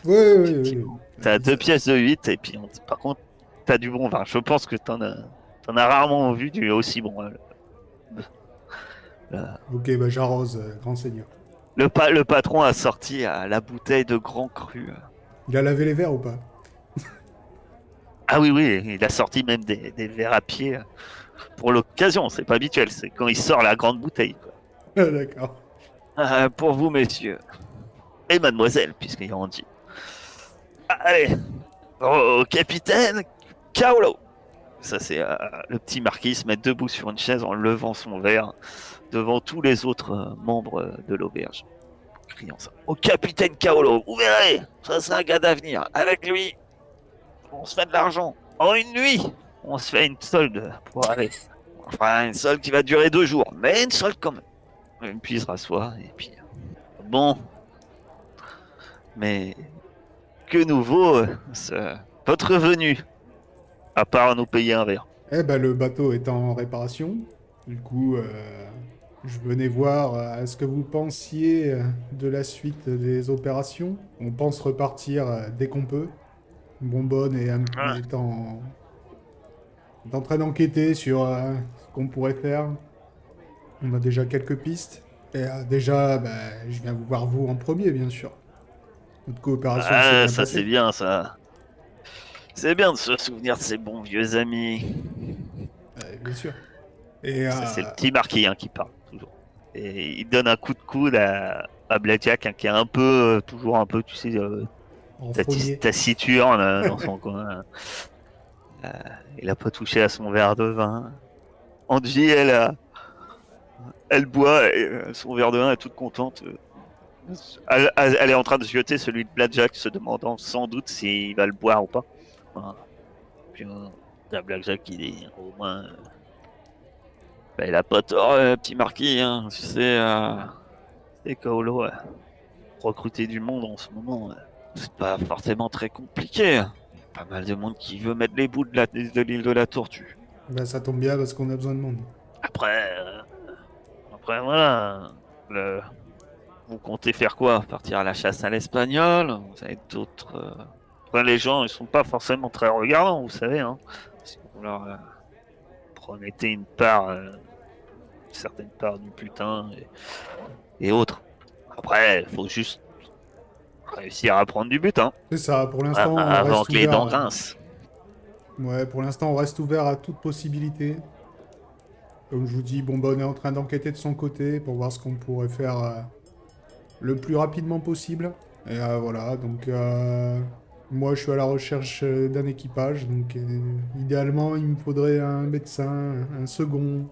Ouais. T'as 2 pièces de 8 et puis par contre, t'as du bon vin. Je pense que t'en as rarement vu du aussi bon. Le, Ok, bah j'arrose, grand seigneur. le patron a sorti la bouteille de Grand Cru. Il a lavé les verres ou pas? Ah oui, il a sorti même des verres à pied pour l'occasion. C'est pas habituel, c'est quand il sort la grande bouteille, quoi. Ah, d'accord. Pour vous, messieurs. Et mademoiselle, puisqu'il en dit. Allez, au capitaine Kaolo. Ça, c'est le petit marquis se met debout sur une chaise en levant son verre devant tous les autres membres de l'auberge, criant ça. Au capitaine Kaolo, vous verrez, ça c'est un gars d'avenir. Avec lui, on se fait de l'argent. En une nuit, on se fait une solde pour aller. Enfin, une solde qui va durer 2 jours, mais une solde quand même. Et puis il se rassoit, et puis. Bon. Mais. Que nouveau, votre venue, à part nous payer un verre. Eh ben, le bateau est en réparation. Du coup, je venais voir est-ce que vous pensiez de la suite des opérations. On pense repartir dès qu'on peut. Bonbonne Ah. est en train d'enquêter sur ce qu'on pourrait faire. On a déjà quelques pistes. Et déjà, je viens vous voir vous en premier, bien sûr. Notre coopération s'est Ah, bien ça c'est passée. bien, ça. C'est bien de se souvenir de ses bons vieux amis. Bien sûr. Et Ça, c'est le petit Marquis hein, qui parle, toujours. Et il donne un coup de coude à Blackjack, hein, qui est un peu, toujours un peu, tu sais, renfrogné. taciturne dans son coin. Euh, il a pas touché à son verre de vin. Angie, elle boit et, son verre de vin, elle est toute contente. Elle est en train de jeter celui de Blackjack, se demandant sans doute s'il va le boire ou pas. Voilà. Puis Blackjack, il est au moins. Il a pas tort, petit Marquis. Hein. Tu sais, c'est Kaolo. Recruter du monde en ce moment, c'est pas forcément très compliqué. Hein. Pas mal de monde qui veut mettre les bouts de l'île de la Tortue. Ça tombe bien parce qu'on a besoin de monde. Après, après voilà. Le- Vous comptez faire quoi? Partir à la chasse à l'espagnol? Vous avez d'autres. Après, les gens, ils sont pas forcément très regardants, vous savez. Hein. Si vous leur promettez une part, une certaine part du putain et autres. Après, il faut juste réussir à prendre du butin C'est ça, pour l'instant, on avant reste que les ouvert. dents grincent. Ouais, pour l'instant, on reste ouvert à toute possibilité. Comme je vous dis, bon, on est en train d'enquêter de son côté pour voir ce qu'on pourrait faire le plus rapidement possible. Et voilà, donc moi, je suis à la recherche d'un équipage. Donc, idéalement, il me faudrait un médecin, un second,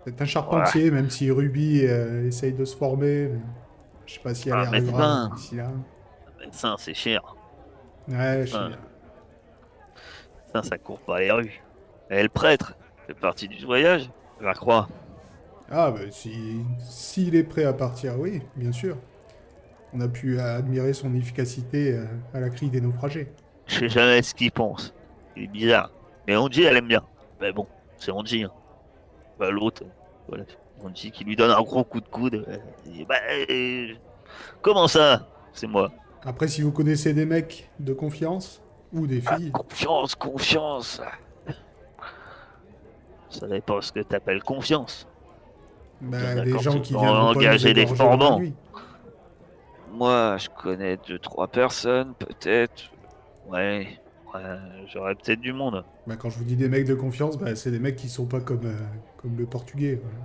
peut-être un Ouais, charpentier, même si Ruby essaye de se former. Mais je sais pas si elle y un arrivera médecin. d'ici là. Un médecin, c'est cher. Ouais, je sais Médecin, bien. ça court pas les rues. Et le prêtre fait partie du voyage, je la crois. Ah, s'il est prêt à partir, oui, bien sûr. On a pu admirer son efficacité à la crise des naufragés. Je sais jamais ce qu'il pense. Il est bizarre. Mais Angie, elle aime bien. Mais bon, c'est Angie. Hein. L'autre, voilà. Angie qui lui donne un gros coup de coude. Il dit, comment ça? C'est moi. Après, si vous connaissez des mecs de confiance, ou des Ah, filles, confiance, confiance. Ça dépend ce que t'appelles confiance. Bien des d'accord, gens tu qui peux viendront pas nous engager des égorger dans la formants. nuit. Moi, je connais deux, trois personnes, peut-être. Ouais, ouais, j'aurais peut-être du monde. Quand je vous dis des mecs de confiance, c'est des mecs qui sont pas comme le portugais, voilà,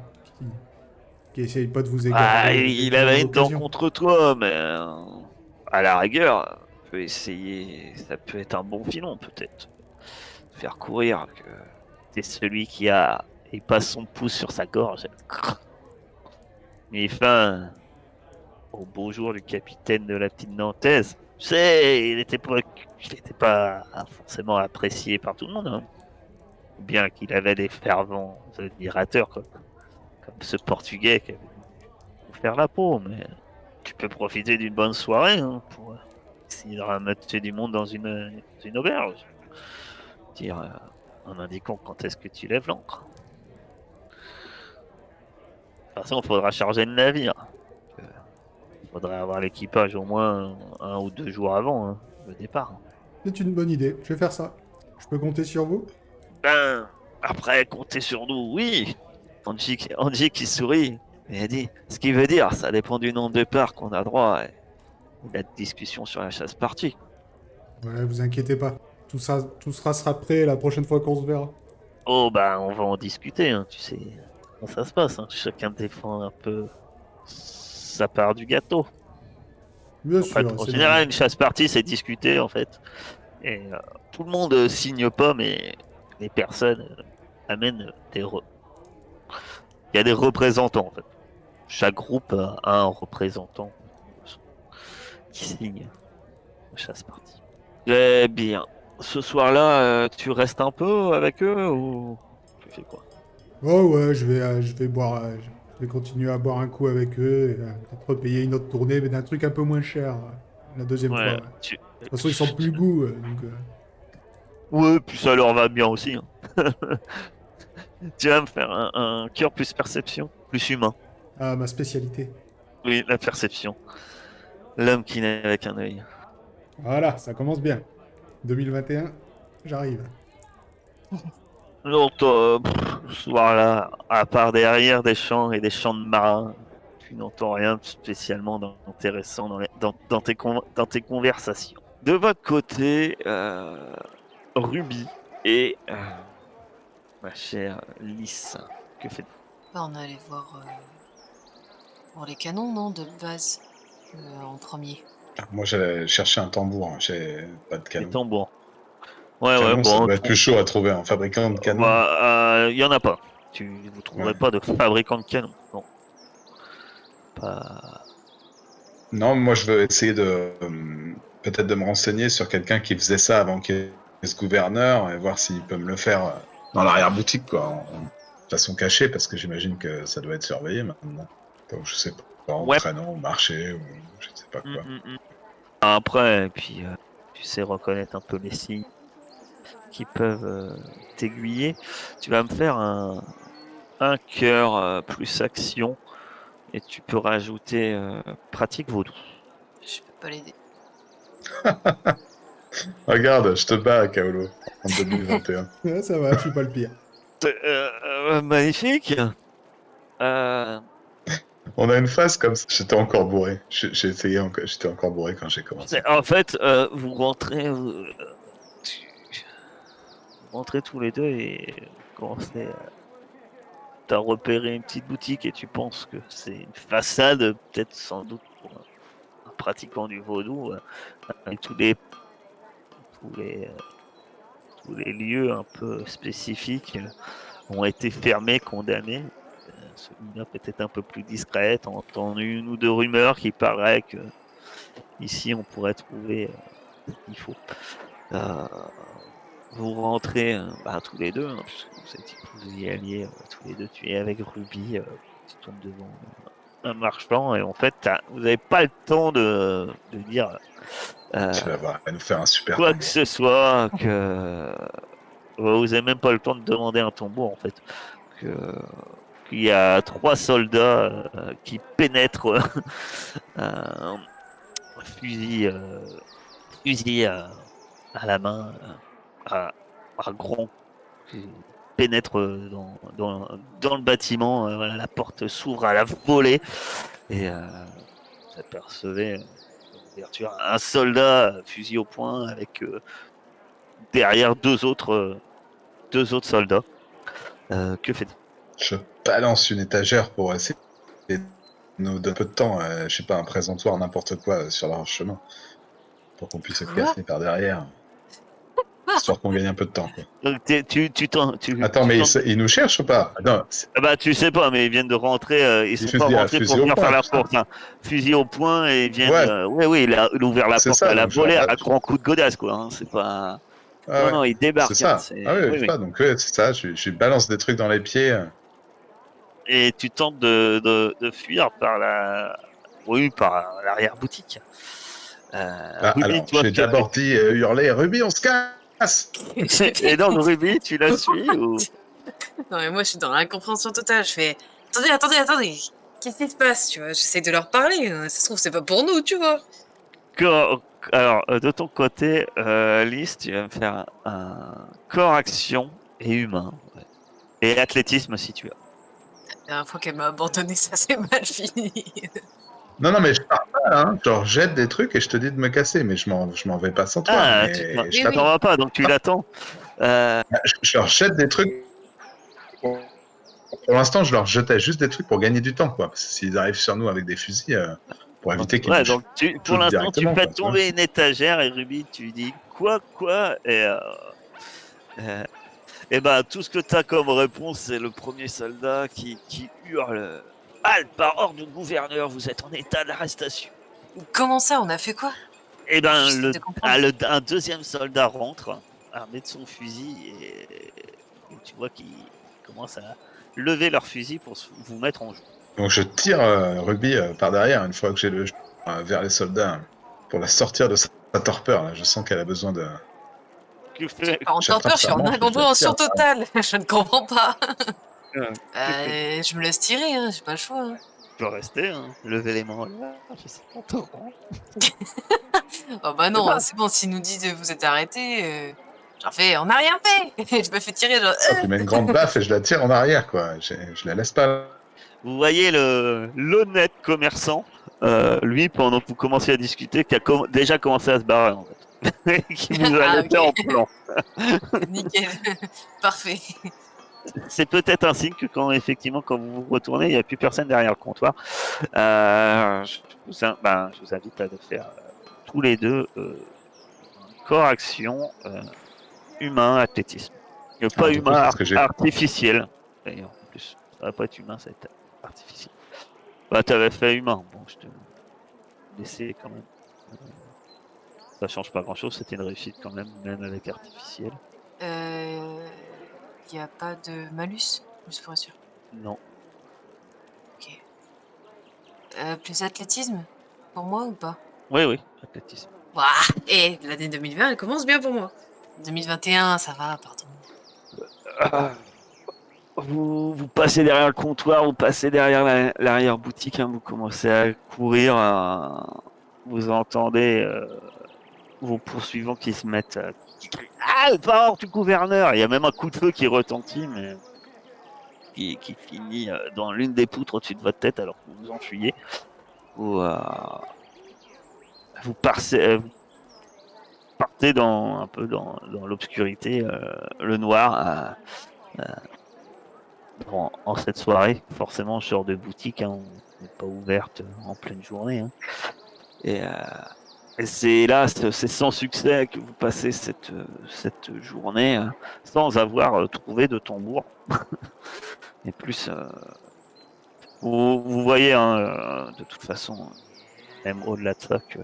qui essayent pas de vous Ah, égorger dès il qu'ils ont avait une dent l'occasion. contre toi, mais à la rigueur, on peut essayer. Ça peut être un bon filon, peut-être. Faire courir que t'es celui qui a. Il passe son pouce sur sa gorge. Mais fin au beau jour du capitaine de la petite Nantaise. Tu sais, il était pas forcément apprécié par tout le monde. Hein. Bien qu'il avait des fervents admirateurs, quoi. Comme ce Portugais qui avait vous faire la peau, mais tu peux profiter d'une bonne soirée hein, pour essayer de ramener du monde dans une auberge. Dire, en indiquant quand est-ce que tu lèves l'ancre. De toute façon, il faudra charger le navire. Il faudrait avoir l'équipage au moins un ou deux jours avant hein, le départ. C'est une bonne idée, je vais faire ça. Je peux compter sur vous? Ben, après, comptez sur nous, oui. Angie qui sourit. Et elle dit, ce qui veut dire, ça dépend du nombre de parts qu'on a droit et de la discussion sur la chasse partie. Ouais, vous inquiétez pas. Tout sera prêt la prochaine fois qu'on se verra. Oh, ben, on va en discuter, hein, tu sais. Comment ça se passe, hein. Chacun défend un peu sa part du gâteau. Bien En fait, sûr, en c'est normal. général, une chasse partie, c'est discuter, en fait. Et tout le monde signe pas, mais les personnes amènent il y a des représentants, en fait. Chaque groupe a un représentant qui signe la chasse partie. Eh bien, ce soir-là, tu restes un peu avec eux ou tu fais quoi? Oh ouais, je vais boire, je vais continuer à boire un coup avec eux, et peut-être repayer une autre tournée, mais d'un truc un peu moins cher, la deuxième fois. Ouais, Ouais. De toute façon, ils sont plus goût, donc ouais, puis ça leur va bien aussi. Hein. Tu vas me faire un cœur plus perception, plus humain. ma spécialité. Oui, la perception. L'homme qui naît avec un œil. Voilà, ça commence bien. 2021, j'arrive. Donc, voilà, à part derrière des chants et des chants de marins, tu n'entends rien de spécialement d'intéressant dans tes conversations. De votre côté, Ruby et ma chère Lys, que faites-vous? Bah, on allait voir les canons, non, de base, en premier. Moi, j'allais chercher un tambour, hein, j'ai pas de Les canon. tambours. Ouais, Canon, ça bon, doit être plus chaud à trouver, un fabricant de canon. il y en a pas. Vous trouverez Ouais. pas de fabricant de canon. Non. Pas... Non, moi, je veux essayer de peut-être de me renseigner sur quelqu'un qui faisait ça avant qu'il y ait ce gouverneur et voir s'il peut me le faire dans l'arrière-boutique, quoi, de façon cachée, parce que j'imagine que ça doit être surveillé maintenant. Donc, je sais pas, au Ouais. traîneau, au marché, ou je ne sais pas quoi. Après, et puis, tu sais reconnaître un peu les signes qui peuvent t'aiguiller. Tu vas me faire un cœur plus action et tu peux rajouter pratique vaudou. Je peux pas l'aider. Regarde, je te bats, Kaolo, en 2021. Ouais, ça va, je suis pas le pire. Magnifique. Euh, On a une phase comme ça. J'étais encore bourré. J'ai essayé encore. J'étais encore bourré quand j'ai commencé. en fait, vous rentrez, vous rentrez tous les deux et vous commencez à repérer une petite boutique et tu penses que c'est une façade, peut-être sans doute pour un pratiquant du vaudou, avec tous les, tous les lieux un peu spécifiques ont été fermés, condamnés. Celui-là peut-être un peu plus discrète. On entend une ou deux rumeurs qui paraît que ici on pourrait trouver ce qu'il faut. Vous rentrez tous les deux, hein, puisque vous y alliez tous les deux. Tu es avec Ruby, tu tombes devant un marchand et en fait vous n'avez pas le temps de dire Tu vas voir, elle va nous faire un super quoi tambour. que ce soit, que vous n'avez même pas le temps de demander un tambour en fait. Qu'il y a 3 soldats qui pénètrent un fusil à la main, à grand, qui pénètre dans le bâtiment. Voilà, la porte s'ouvre à la volée et vous apercevez l'ouverture un soldat fusil au poing avec derrière deux autres soldats. Que faites-vous? Je balance une étagère pour essayer de nous donner un peu de temps. Je sais pas, un présentoir, n'importe quoi sur leur chemin. Pour qu'on puisse se Quoi? casser par derrière. Histoire qu'on gagne un peu de temps, quoi. Donc Attends, mais ils nous cherchent ou pas? Non, tu sais pas, mais ils viennent de rentrer. Ils sont pas rentrés pour fusil au venir faire point, la tout ça. porte. Hein. Fusil au point et ils viennent. Ouais, Oui, il a ouvert la c'est porte à ça, la donc volée à grands coups de godasse, quoi. Hein. C'est pas. Ah Non, ouais, non, ils c'est débarquent. Hein. ça. Ah oui, Oui. donc ouais, c'est ça, je balance des trucs dans les pieds. Et tu tentes de fuir par par l'arrière-boutique. Ruby, Alors, toi, j'ai d'abord dit hurler, Ruby, on se casse! et donc, Ruby, tu la suis ou... Non, mais moi, je suis dans l'incompréhension totale. Je fais attendez. Qu'est-ce qui se passe, tu vois? J'essaie de leur parler. Ça se trouve, c'est pas pour nous, tu vois? Alors, de ton côté, Lys, tu vas me faire un corps action et humain. Ouais. Et athlétisme si tu as. La dernière fois qu'elle m'a abandonné, ça s'est mal fini. Non, mais je pars pas, hein. Genre, jette des trucs et je te dis de me casser, mais je m'en vais pas sans toi. Ah, Mais Oui, je t'en vas pas, donc tu l'attends. je leur jette des trucs. Pour l'instant, je leur jetais juste des trucs pour gagner du temps, quoi. Parce que s'ils arrivent sur nous avec des fusils, pour éviter qu'ils nous donc pour shootent l'instant, tu directement, fais quoi, tu vois. tomber une étagère et Ruby, tu dis quoi et bah tout ce que tu as comme réponse, c'est le premier soldat qui hurle Halte par ordre du gouverneur, vous êtes en état d'arrestation. Comment ça? On a fait quoi? Et ben J'essaie de comprendre. un deuxième soldat rentre, armé de son fusil, et tu vois qu'ils commencent à lever leur fusil pour vous mettre en joue. Donc je tire Ruby par derrière une fois que j'ai le vers les soldats pour la sortir de sa torpeur. Là. Je sens qu'elle a besoin de. Que fais Pas en torpeur, je suis en incompréhension totale. Je ne comprends pas. Je me laisse tirer, hein, j'ai pas le choix. Hein. Tu peux rester, hein, lever les mains là, je sais pas trop. Oh bah non, c'est bon, s'ils nous disent vous êtes arrêtés. J'en fais, on n'a rien fait. Je me fais tirer, genre, Je lui mets une grande baffe et je la tire en arrière, quoi. Je la laisse pas. Vous voyez l'honnête commerçant, lui, pendant que vous commencez à discuter, qui a déjà commencé à se barrer, en fait. Qui vous a Ah, laissé en ok. plan. Nickel. Parfait. C'est peut-être un signe que effectivement, quand vous vous retournez, il n'y a plus personne derrière le comptoir. Je vous invite à le faire tous les deux. Corps action, humain, athlétisme. Pas Alors, du coup, humain, c'est ce que j'ai. artificiel. D'ailleurs, en plus, ça va pas être humain, ça va être artificiel. Bah, t'avais fait humain. Bon, je te laissais quand même. Ça change pas grand-chose, c'était une réussite quand même, même avec artificiel. Il n'y a pas de malus, juste pour être sûr. Non. Ok. Plus athlétisme pour moi ou pas? Oui, oui, athlétisme. Ouah, et l'année 2020, elle commence bien pour moi. 2021, ça va, pardon. Ah, vous passez derrière le comptoir, vous passez derrière l'arrière-boutique, hein, vous commencez à courir, vous entendez vos poursuivants qui se mettent qui crient « Ah, le parole du gouverneur !» Il y a même un coup de feu qui retentit, mais qui finit dans l'une des poutres au-dessus de votre tête alors que vous vous enfuyez. Vous partez un peu dans l'obscurité, le noir, en cette soirée. Forcément, ce genre de boutique, hein, on n'est pas ouverte en pleine journée. Hein. Et c'est là, c'est sans succès que vous passez cette journée sans avoir trouvé de tambour. Et plus, vous voyez, hein, de toute façon, même au-delà de ça, que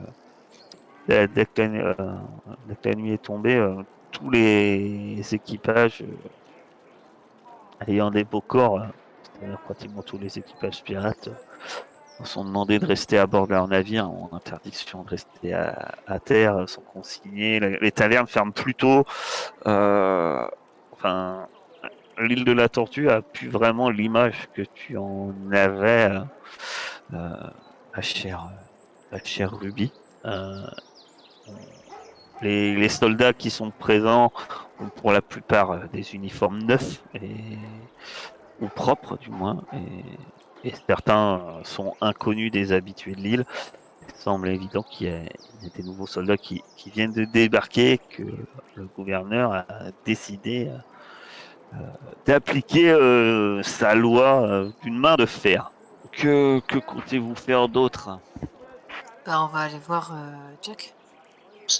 dès que la nuit est tombée, tous les équipages ayant des beaux corps, c'est-à-dire pratiquement tous les équipages pirates, sont demandés de rester à bord de leur navire, ont interdiction de rester à terre, sont consignés. Les tavernes ferment plus tôt. Enfin, l'île de la Tortue a plus vraiment l'image que tu en avais, ma chère Ruby. Euh, les soldats qui sont présents ont pour la plupart des uniformes neufs ou propres du moins, et certains sont inconnus des habitués de l'île. Il semble évident qu'il y a des nouveaux soldats qui viennent de débarquer, que le gouverneur a décidé d'appliquer sa loi d'une main de fer. Que comptez-vous faire d'autre? Bah, on va aller voir Jack.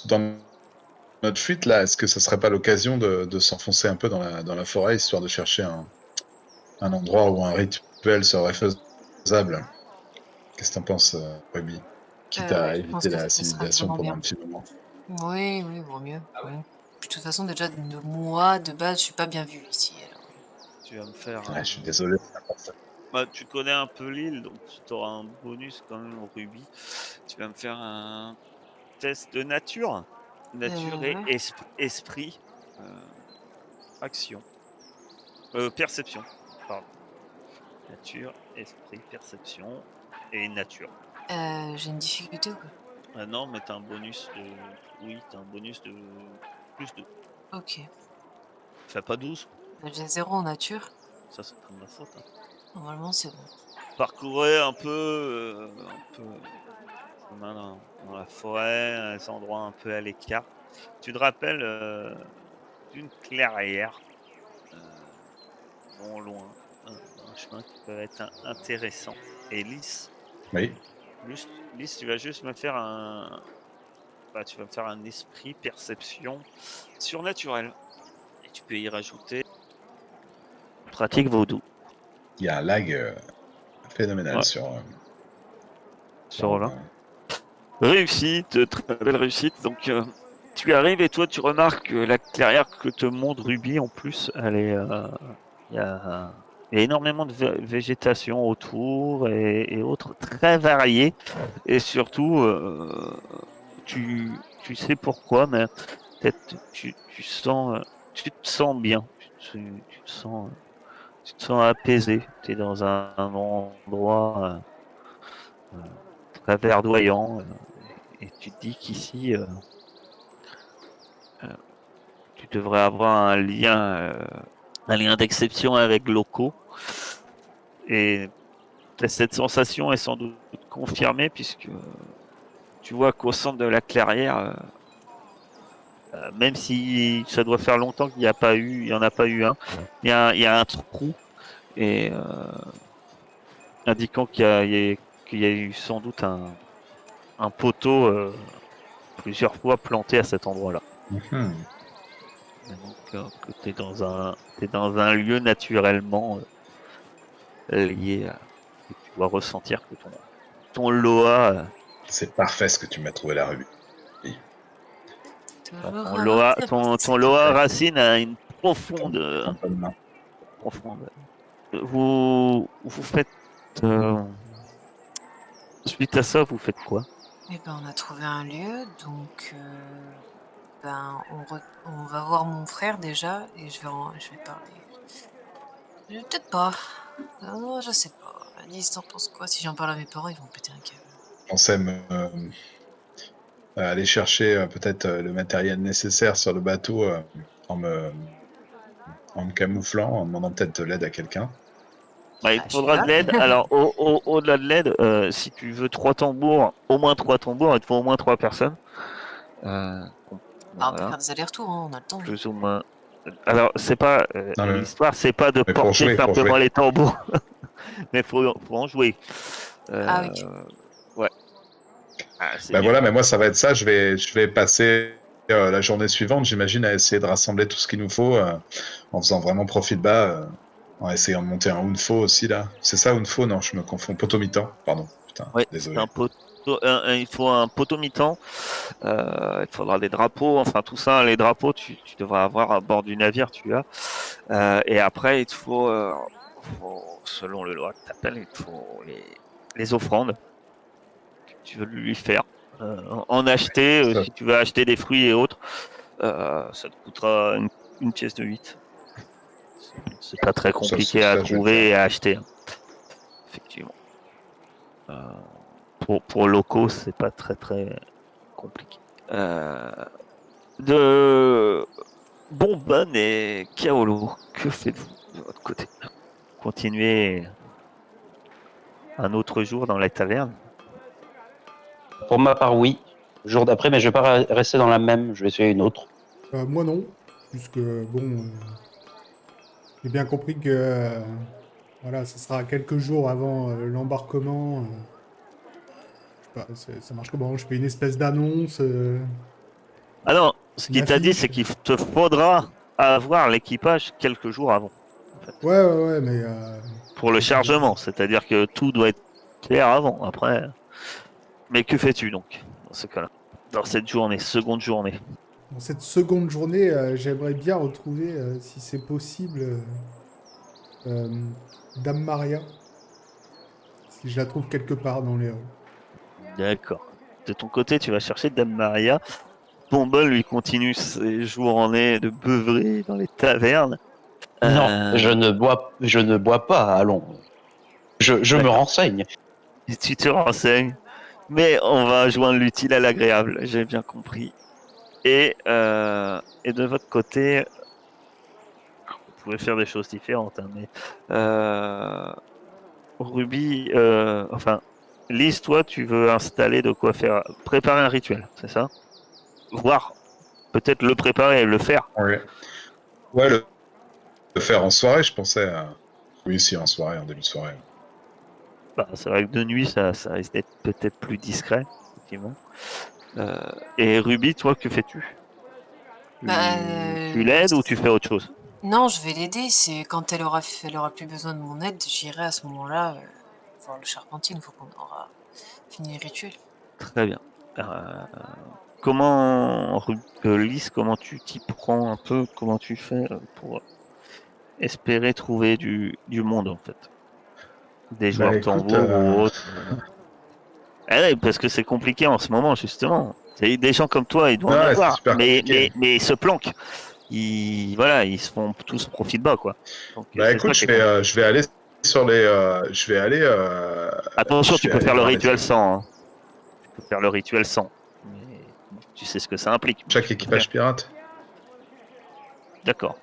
Dans notre fuite, là, est-ce que ça serait pas l'occasion de s'enfoncer un peu dans la forêt, histoire de chercher un endroit où un rituel serait faisable? Qu'est-ce que t'en penses, Ruby? Quitte Ouais, à je pense éviter que la ça serait civilisation vraiment pendant bien. un petit moment. Oui, oui, vaut mieux. Ouais. Puis, de toute façon, déjà, moi, de base, je suis pas bien vue ici. Alors. Tu vas me faire Ouais, je suis désolé. Bah, tu connais un peu l'île, donc tu auras un bonus quand même au rubis. Tu vas me faire un test de nature. Nature et Ouais. esprit. Action. Perception. Pardon. Nature, esprit, perception et nature. J'ai une difficulté ou quoi? Ah non, mais t'as un bonus de. Oui, t'as un bonus de plus 2. Ok. Fais pas 12. Bah, j'ai 0 en nature. Ça, c'est pas de ma faute. Hein. Normalement, c'est bon. Parcourez un peu chemin dans la forêt, des endroits un peu à l'écart. Tu te rappelles d'une clairière, non loin, un chemin qui peut être intéressant et lisse. Oui. Lisse, tu vas juste me faire tu vas me faire un esprit perception surnaturel. Et tu peux y rajouter pratique vaudou. Il y a un lag phénoménal Ouais, sur sur là. Réussite, très belle réussite. Donc tu arrives et toi tu remarques que la clairière que te montre Ruby en plus, elle est, il y a énormément de végétation autour et autres très variées. Et surtout, tu sais pourquoi, mais peut-être tu te sens bien, tu te sens apaisé. Tu es dans un endroit très verdoyant et tu te dis qu'ici, tu devrais avoir un lien d'exception avec locaux. Et cette sensation est sans doute confirmée puisque tu vois qu'au centre de la clairière, même si ça doit faire longtemps qu'il n'y en a pas eu un, il y a un trou et indiquant qu'il y a eu sans doute un poteau plusieurs fois planté à cet endroit-là. Mhm. Et donc, que t'es dans un lieu naturellement lié à, et tu dois ressentir que ton Loa, C'est parfait ce que tu m'as trouvé la rue. Toujours ton Loa racine a une profonde, Ton bonne main. profonde. Vous faites suite à ça, vous faites quoi? Eh ben, on a trouvé un lieu, donc ben, on va voir mon frère déjà et je vais parler. Peut-être pas. Non, je sais pas. Alice, t'en penses quoi? Si j'en parle à mes parents, ils vont péter un câble. Je pensais aller chercher peut-être le matériel nécessaire sur le bateau en me camouflant, en demandant peut-être de l'aide à quelqu'un. Bah, il Ah, te je suis faudra là. de l'aide. Alors, au-delà de l'aide, si tu veux 3 tambours, au moins 3 tambours, il te faut au moins 3 personnes. Bah, on peut Voilà, faire des allers-retours, hein, on a le temps. plus ou moins. Alors, c'est pas Non, l'histoire, c'est pas de mais pour porter jouer, simplement les tambours, mais faut en jouer. Ah oui. Ouais. Ah, c'est Ben mieux. voilà, mais moi ça va être ça. Je vais passer la journée suivante, j'imagine, à essayer de rassembler tout ce qu'il nous faut en faisant vraiment profil bas, en essayant de monter un Unfo aussi là. C'est ça Unfo? Non, je me confonds. Potomitan, pardon. Putain, Ouais, c'est désolé. un poteau. Il faut un poteau mi-temps. Il faudra des drapeaux, enfin tout ça. Les drapeaux, tu devras avoir à bord du navire, tu as. Et après, il te faut, selon le loi que tu appelles, il te faut les offrandes que tu veux lui faire. En acheter, Ça, si tu veux acheter des fruits et autres, ça te coûtera une pièce de 8. C'est pas très compliqué à ça, je vais le faire. trouver et à acheter, hein. Effectivement. Pour locaux, c'est pas très compliqué. De Bonbonne et Kaolo, que faites-vous de votre côté? Continuez un autre jour dans la taverne? Pour ma part, oui. Le jour d'après, mais je vais pas rester dans la même. Je vais essayer une autre. Moi non, puisque bon, j'ai bien compris que voilà, ce sera quelques jours avant l'embarquement. Je sais pas, ça marche comment? Je fais une espèce d'annonce, Ah non, ce une qu'il t'a dit, affiche. c'est qu'il te faudra avoir l'équipage quelques jours avant, en fait, Ouais, mais pour le chargement. C'est-à-dire que tout doit être clair avant. Après, mais que fais-tu donc dans ce cas-là? Dans cette journée, seconde journée. dans cette seconde journée, j'aimerais bien retrouver, si c'est possible, euh, Dame Maria, si je la trouve quelque part dans les rues. D'accord. De ton côté, tu vas chercher Dame Maria. Bombol lui continue ses journées de beuverie dans les tavernes. Non, Euh, je ne bois pas. Allons. Je me D'accord. renseigne. Et tu te renseignes. Mais on va joindre l'utile à l'agréable, j'ai bien compris. Et de votre côté, vous pouvez faire des choses différentes, hein, mais Ruby, enfin, Lise, toi, tu veux installer de quoi faire, préparer un rituel, c'est ça? Voire peut-être le préparer et le faire. Ouais, ouais le faire en soirée, je pensais. Oui, si, en soirée, en début de soirée. Bah, c'est vrai que de nuit, ça risque d'être peut-être plus discret, effectivement. Et Ruby, toi, que fais-tu? Bah, Tu l'aides ou tu fais autre chose? non, je vais l'aider. C'est quand elle aura plus besoin de mon aide, j'irai à ce moment-là voir le charpentier une fois qu'on aura fini le rituel. Très bien. Lys, comment tu t'y prends un peu? Comment tu fais pour espérer trouver du monde, en fait? Des Bah joueurs écoute, tambour ou autres? Ah ouais, parce que c'est compliqué en ce moment, justement. Des gens comme toi, il doit en ouais, c'est avoir, super compliqué. mais ils se planquent. Voilà, ils se font tous profit de bas, quoi. Donc Bah c'est écoute, ça qui est compliqué. je vais aller sur les, Attention, je tu vais peux aller faire le voir les rituel sans, hein. Tu peux faire le rituel sans. Mais tu sais ce que ça implique, mais tu chaque peux faire. équipage pirate. D'accord.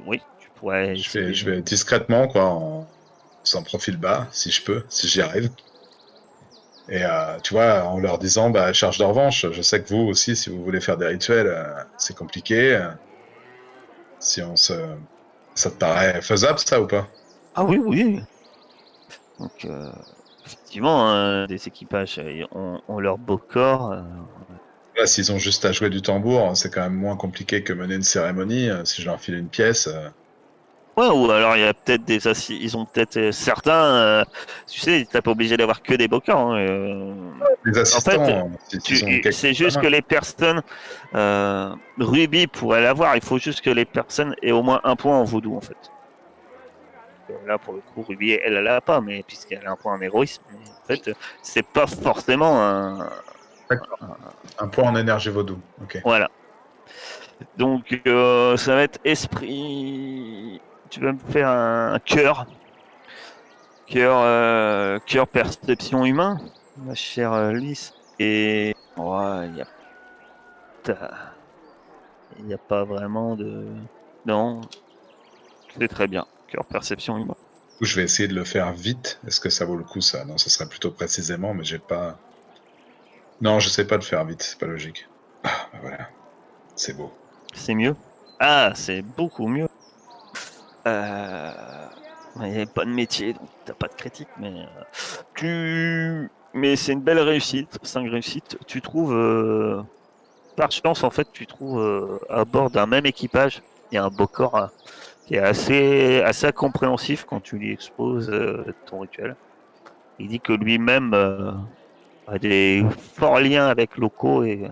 Oui, tu pourrais essayer. Je vais discrètement, quoi, sans profil bas, si je peux, si j'y arrive. Et tu vois, en leur disant, bah, charge de revanche, je sais que vous aussi, si vous voulez faire des rituels, c'est compliqué. Si on se... Ça te paraît faisable, ça, ou pas? Ah oui, oui. Donc, effectivement, des équipages ont leur beau corps. Là, s'ils ont juste à jouer du tambour, c'est quand même moins compliqué que mener une cérémonie. Si je leur file une pièce, Ouais, ou alors il y a peut-être ils ont peut-être certains. Tu sais, t'es pas obligé d'avoir que des beaux corps. les En fait, assistants, s'ils ont quelque c'est chose à juste la que main. les personnes. Ruby pourrait l'avoir. Il faut juste que les personnes aient au moins un point en vaudou, en fait. Là, pour le coup, Ruby, elle l'a pas, mais puisqu'elle a un point en héroïsme, mais en fait, c'est pas forcément un. D'accord. Un point en énergie vaudou. Ok. Voilà. Donc, ça va être esprit. Tu vas me faire un cœur. Cœur perception humain, ma chère Lys. Et. Ouais, il y a pas vraiment de. Non, c'est très bien. Cœur perception humain. Je vais essayer de le faire vite. Est-ce que ça vaut le coup, ça? Non, ça serait plutôt précisément, mais j'ai pas. Non, je sais pas le faire vite, c'est pas logique. Ah, bah voilà. C'est beau. C'est mieux. Ah, c'est beaucoup mieux. Il n'y a pas de métier, donc t'as pas de critique, mais mais c'est une belle réussite, 5 réussites. Tu trouves, par chance, en fait, tu trouves à bord d'un même équipage, il y a un Bokor qui est assez compréhensif quand tu lui exposes ton rituel. Il dit que lui-même a des forts liens avec locaux et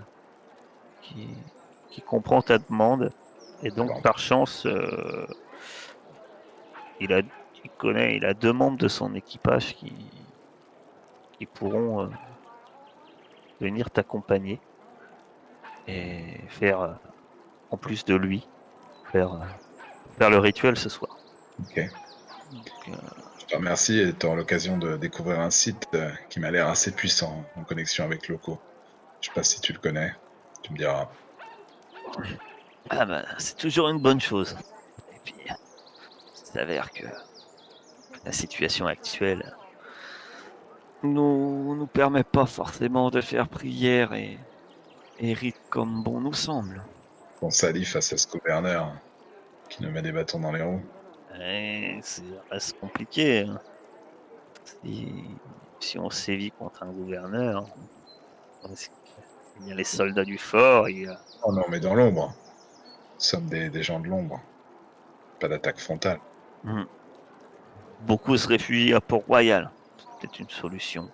qui, qui comprend ta demande. Et donc, Bon. par chance, il a, il a 2 membres de son équipage qui pourront venir t'accompagner et faire, en plus de lui, faire, faire le rituel ce soir. Ok. Donc, Je te remercie et tu auras l'occasion de découvrir un site qui m'a l'air assez puissant en connexion avec locaux. Je sais pas si tu le connais, tu me diras. ah bah, c'est toujours une bonne chose. Et puis, il s'avère que la situation actuelle nous permet pas forcément de faire prière et rite comme bon nous semble. On s'allie face à ce gouverneur qui nous met des bâtons dans les roues. Et ça reste compliqué. Hein. Si on sévit contre un gouverneur, il y a les soldats du fort, il y a... Oh non, mais dans l'ombre. Nous sommes des gens de l'ombre. Pas d'attaque frontale. Beaucoup se réfugient à Port-Royal. C'est peut-être une solution.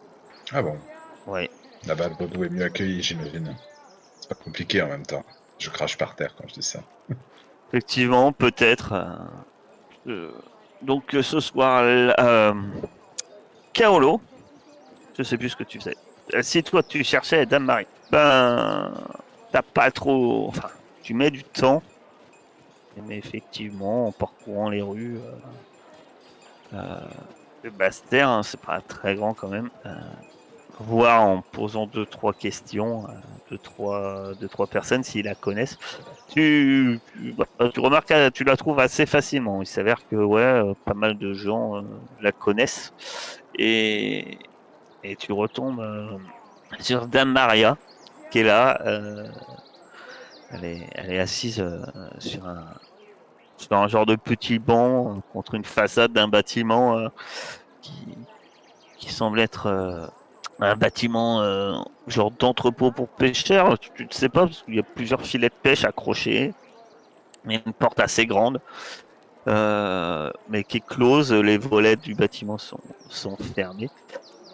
Ah bon? Ouais. Là-bas, le vaudou est mieux accueilli, j'imagine. C'est pas compliqué en même temps. Je crache par terre quand je dis ça. Effectivement, peut-être. Donc ce soir, Kaolo, je sais plus ce que tu faisais. Si toi tu cherchais Dame Marie, ben t'as pas trop. Enfin, tu mets du temps, mais effectivement, en parcourant les rues de Basse-Terre, hein, c'est pas très grand quand même. Voir en posant 2-3 questions, 2-3 personnes s'ils la connaissent. Tu remarques, tu la trouves assez facilement. Il s'avère que ouais, pas mal de gens la connaissent et, et tu retombes sur Dame Maria qui est là. Elle est assise sur un genre de petit banc contre une façade d'un bâtiment qui, qui semble être un bâtiment genre d'entrepôt pour pêcheurs. Tu ne sais pas parce qu'il y a plusieurs filets de pêche accrochés. Il y a une porte assez grande, mais qui est close. Les volets du bâtiment sont fermés.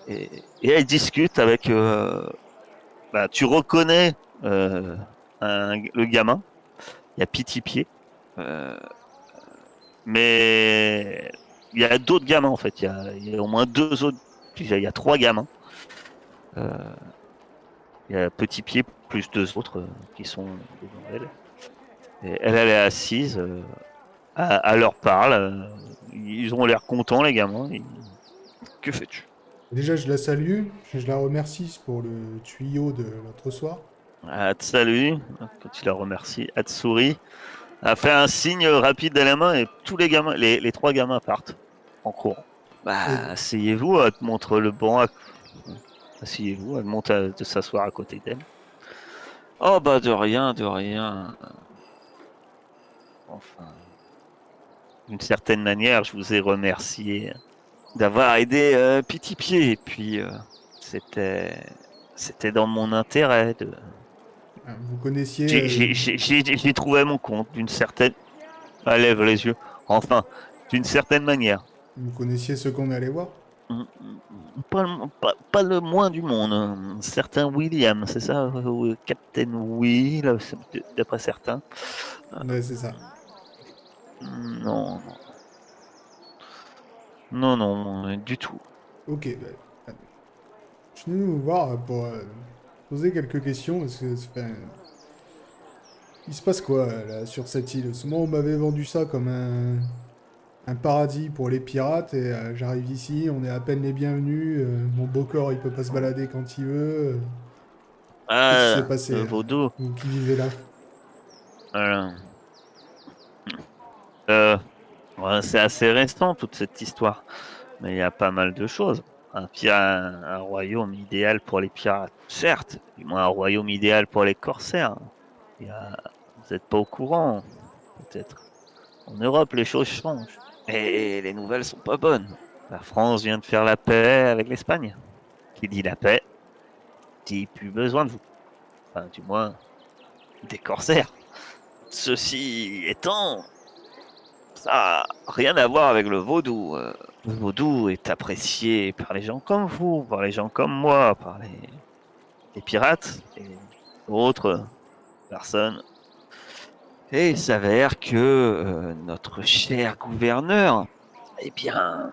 Et elle discute avec. Bah, tu reconnais le gamin. Il y a Pitipier. Euh, mais il y a d'autres gamins en fait. Il y a au moins 2 autres. Il y a 3 gamins. Euh, Il y a Petit Pied plus 2 autres qui sont devant elle. Et elle est assise, elle leur parle. Ils ont l'air contents, les gamins. Que fais-tu? Déjà, je la salue, je la remercie pour le tuyau de l'autre soir. Elle te salue, quand tu la remercies. Elle te sourit. Elle fait un signe rapide de la main et tous les gamins, les trois gamins partent en courant. Bah, Et- asseyez-vous, elle te montre le banc. Asseyez-vous, elle monte de s'asseoir à côté d'elle. Oh bah de rien, de rien. Enfin, d'une certaine manière, je vous ai remercié d'avoir aidé Petit Pied. Et puis, c'était, c'était dans mon intérêt. Vous connaissiez... J'ai trouvé mon compte d'une certaine... Elle lève les yeux. Enfin, d'une certaine manière. Vous connaissiez ce qu'on allait voir? Pas le moins du monde. Un certain William, c'est ça? Captain Will, d'après certains. Ouais, c'est ça. Non, non, non, non, du tout. Ok, bah, je suis venu vous voir pour poser quelques questions, parce que il se passe quoi là sur cette île? Souvent on m'avait vendu ça comme un paradis pour les pirates, et j'arrive ici, on est à peine les bienvenus, mon beau corps il peut pas se balader quand il veut. Qu'est-ce qui s'est Ah, passé le là? vaudou. Vous qui vivez là? Euh, euh, ouais, c'est assez récent toute cette histoire, mais il y a pas mal de choses. Un royaume idéal pour les pirates, certes, du moins un royaume idéal pour les corsaires. Il y a- Vous n'êtes pas au courant, peut-être. En Europe, les choses changent. Et les nouvelles sont pas bonnes. La France vient de faire la paix avec l'Espagne. Qui dit la paix, dit plus besoin de vous. Enfin, du moins, des corsaires. Ceci étant, ça n'a rien à voir avec le vaudou. Le vaudou est apprécié par les gens comme vous, par les gens comme moi, par les pirates et autres personnes. Et il s'avère que notre cher gouverneur, eh bien,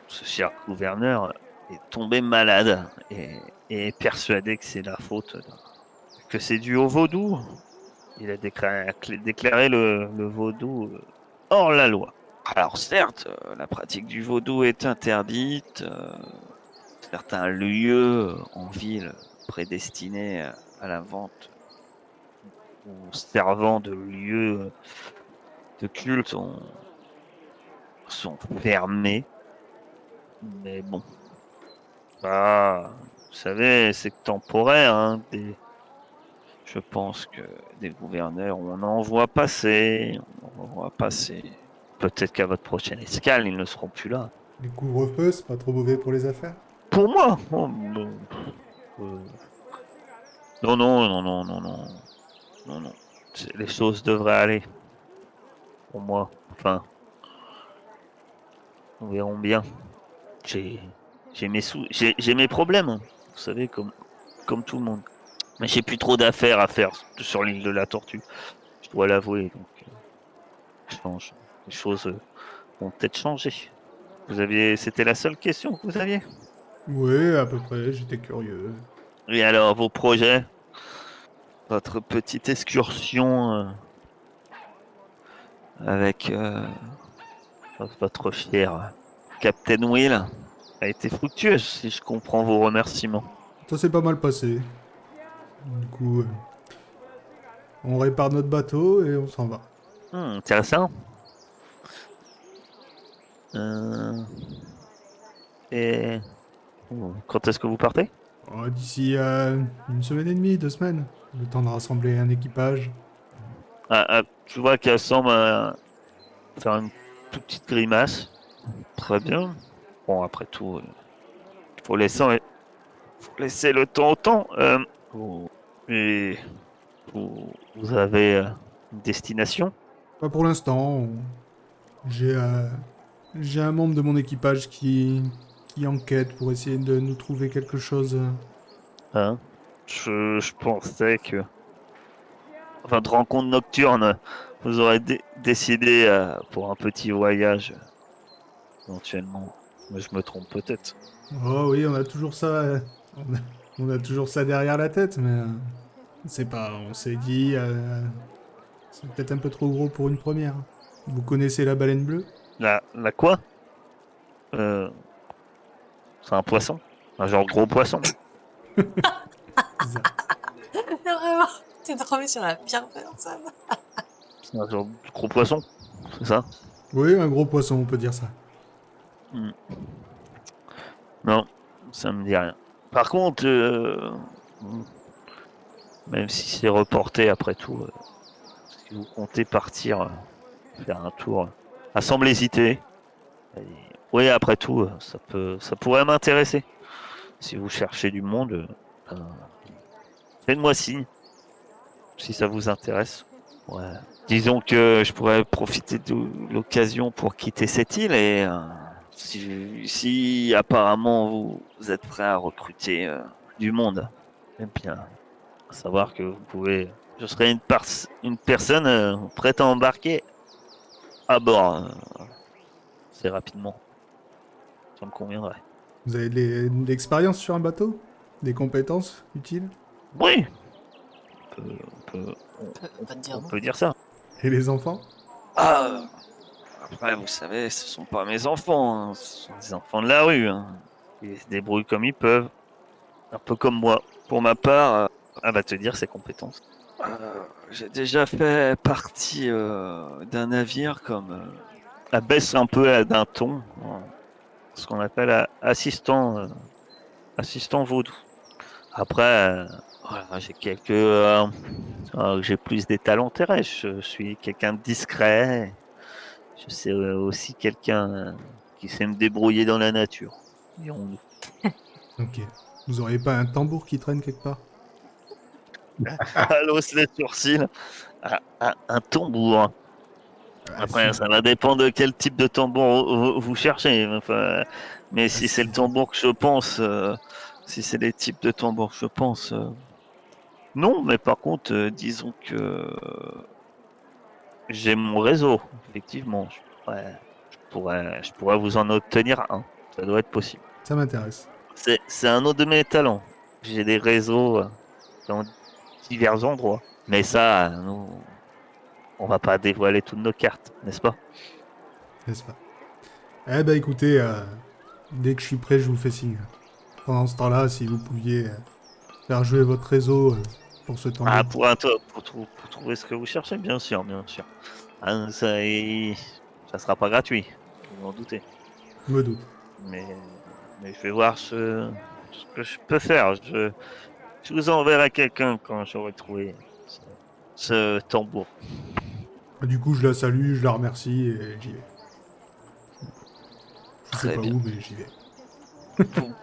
ce cher gouverneur est tombé malade et est persuadé que c'est la faute, que c'est dû au vaudou. Il a déclaré le vaudou hors la loi. Alors certes, la pratique du vaudou est interdite. Certains lieux en ville prédestinés à la vente ou servant de lieux de culte sont fermés. Mais bon, bah, vous savez, c'est temporaire. Hein, je pense que des gouverneurs, on en voit passer. On en voit passer. Peut-être qu'à votre prochaine escale, ils ne seront plus là. Les couvre-feux, c'est pas trop mauvais pour les affaires? Pour moi, oh, non. Euh, non, non, non, non, non, non, non, non. Les choses devraient aller. Pour moi, enfin, nous verrons bien. J'ai, j'ai mes problèmes, hein. Vous savez, comme tout le monde. Mais j'ai plus trop d'affaires à faire sur l'île de la Tortue. Je dois l'avouer. Donc, je change. Les choses vont peut-être changer. C'était la seule question que vous aviez. Oui, à peu près, j'étais curieux. Et alors, vos projets, votre petite excursion avec votre cher Captain Will a été fructueuse, si je comprends vos remerciements. Ça s'est pas mal passé. Du coup, on répare notre bateau et on s'en va. Intéressant. Euh, et quand est-ce que vous partez? Oh, d'ici une semaine et demie, 2 semaines. Le temps de rassembler un équipage. Tu vois qu'elle semble faire une toute petite grimace. Très bien. Bon, après tout, faut laisser le temps au temps. Et vous avez une destination? Pas pour l'instant. J'ai j'ai un membre de mon équipage qui enquête pour essayer de nous trouver quelque chose. Hein? Je pensais que votre rencontre nocturne vous aurait décidé pour un petit voyage éventuellement. Mais je me trompe peut-être. Oh oui, on a toujours ça. On a, on a toujours ça derrière la tête, mais c'est pas. On s'est dit, c'est peut-être un peu trop gros pour une première. Vous connaissez la baleine bleue? La quoi? Euh, c'est un poisson? Un genre gros poisson? Ça. Vraiment, t'es tombé sur la pire personne. C'est un genre de gros poisson, c'est ça? Oui, un gros poisson, on peut dire ça. Non, ça me dit rien. Par contre, même si c'est reporté après tout, si vous comptez partir faire un tour, à semble hésiter. Et oui, après tout, ça pourrait m'intéresser. Si vous cherchez du monde, ben, faites-moi signe si ça vous intéresse. Ouais. Disons que je pourrais profiter de l'occasion pour quitter cette île et si apparemment vous êtes prêt à recruter du monde, eh bien, savoir que vous pouvez. Je serai une personne prête à embarquer à bord assez rapidement. Ça me conviendrait. Vous avez de l'expérience sur un bateau? Des compétences utiles? Oui, on peut, Pas te dire on non. peut dire ça. Et les enfants? Ah, après, vous savez, ce sont pas mes enfants, hein, ce sont des enfants de la rue. Hein. Ils se débrouillent comme ils peuvent, un peu comme moi. Pour ma part, elle va te dire ses compétences. J'ai déjà fait partie d'un navire comme elle baisse un peu d'un ton, ce qu'on appelle assistant vaudou. Après, voilà, j'ai plus des talents terrestres. Je suis quelqu'un de discret. Je sais aussi quelqu'un qui sait me débrouiller dans la nature. Dirons-nous. Ok. Vous auriez pas un tambour qui traîne quelque part? Elle hausse les sourcils. Un tambour. Ah, Après, si. ça va dépendre de quel type de tambour vous cherchez. Enfin, mais Ah, si c'est le si. tambour que je pense, si c'est les types de tambours que je pense, non. Mais par contre, disons que j'ai mon réseau, effectivement. Je pourrais vous en obtenir un. Ça doit être possible. Ça m'intéresse. C'est un autre de mes talents. J'ai des réseaux dans divers endroits. Mais ça, nous, on va pas dévoiler toutes nos cartes, n'est-ce pas? N'est-ce pas? Eh ben écoutez, dès que je suis prêt, je vous fais signe. Pendant ce temps-là, si vous pouviez faire jouer votre réseau pour ce tambour. Ah, pour trouver ce que vous cherchez, bien sûr, bien sûr. Ah, ça sera pas gratuit, vous en doutez. Je me doute. Mais, mais je vais voir ce que je peux faire. Je vous enverrai quelqu'un quand j'aurai trouvé ce, ce tambour. Du coup, je la salue, je la remercie et j'y vais. Je sais Très pas bien. où, mais j'y vais. Vous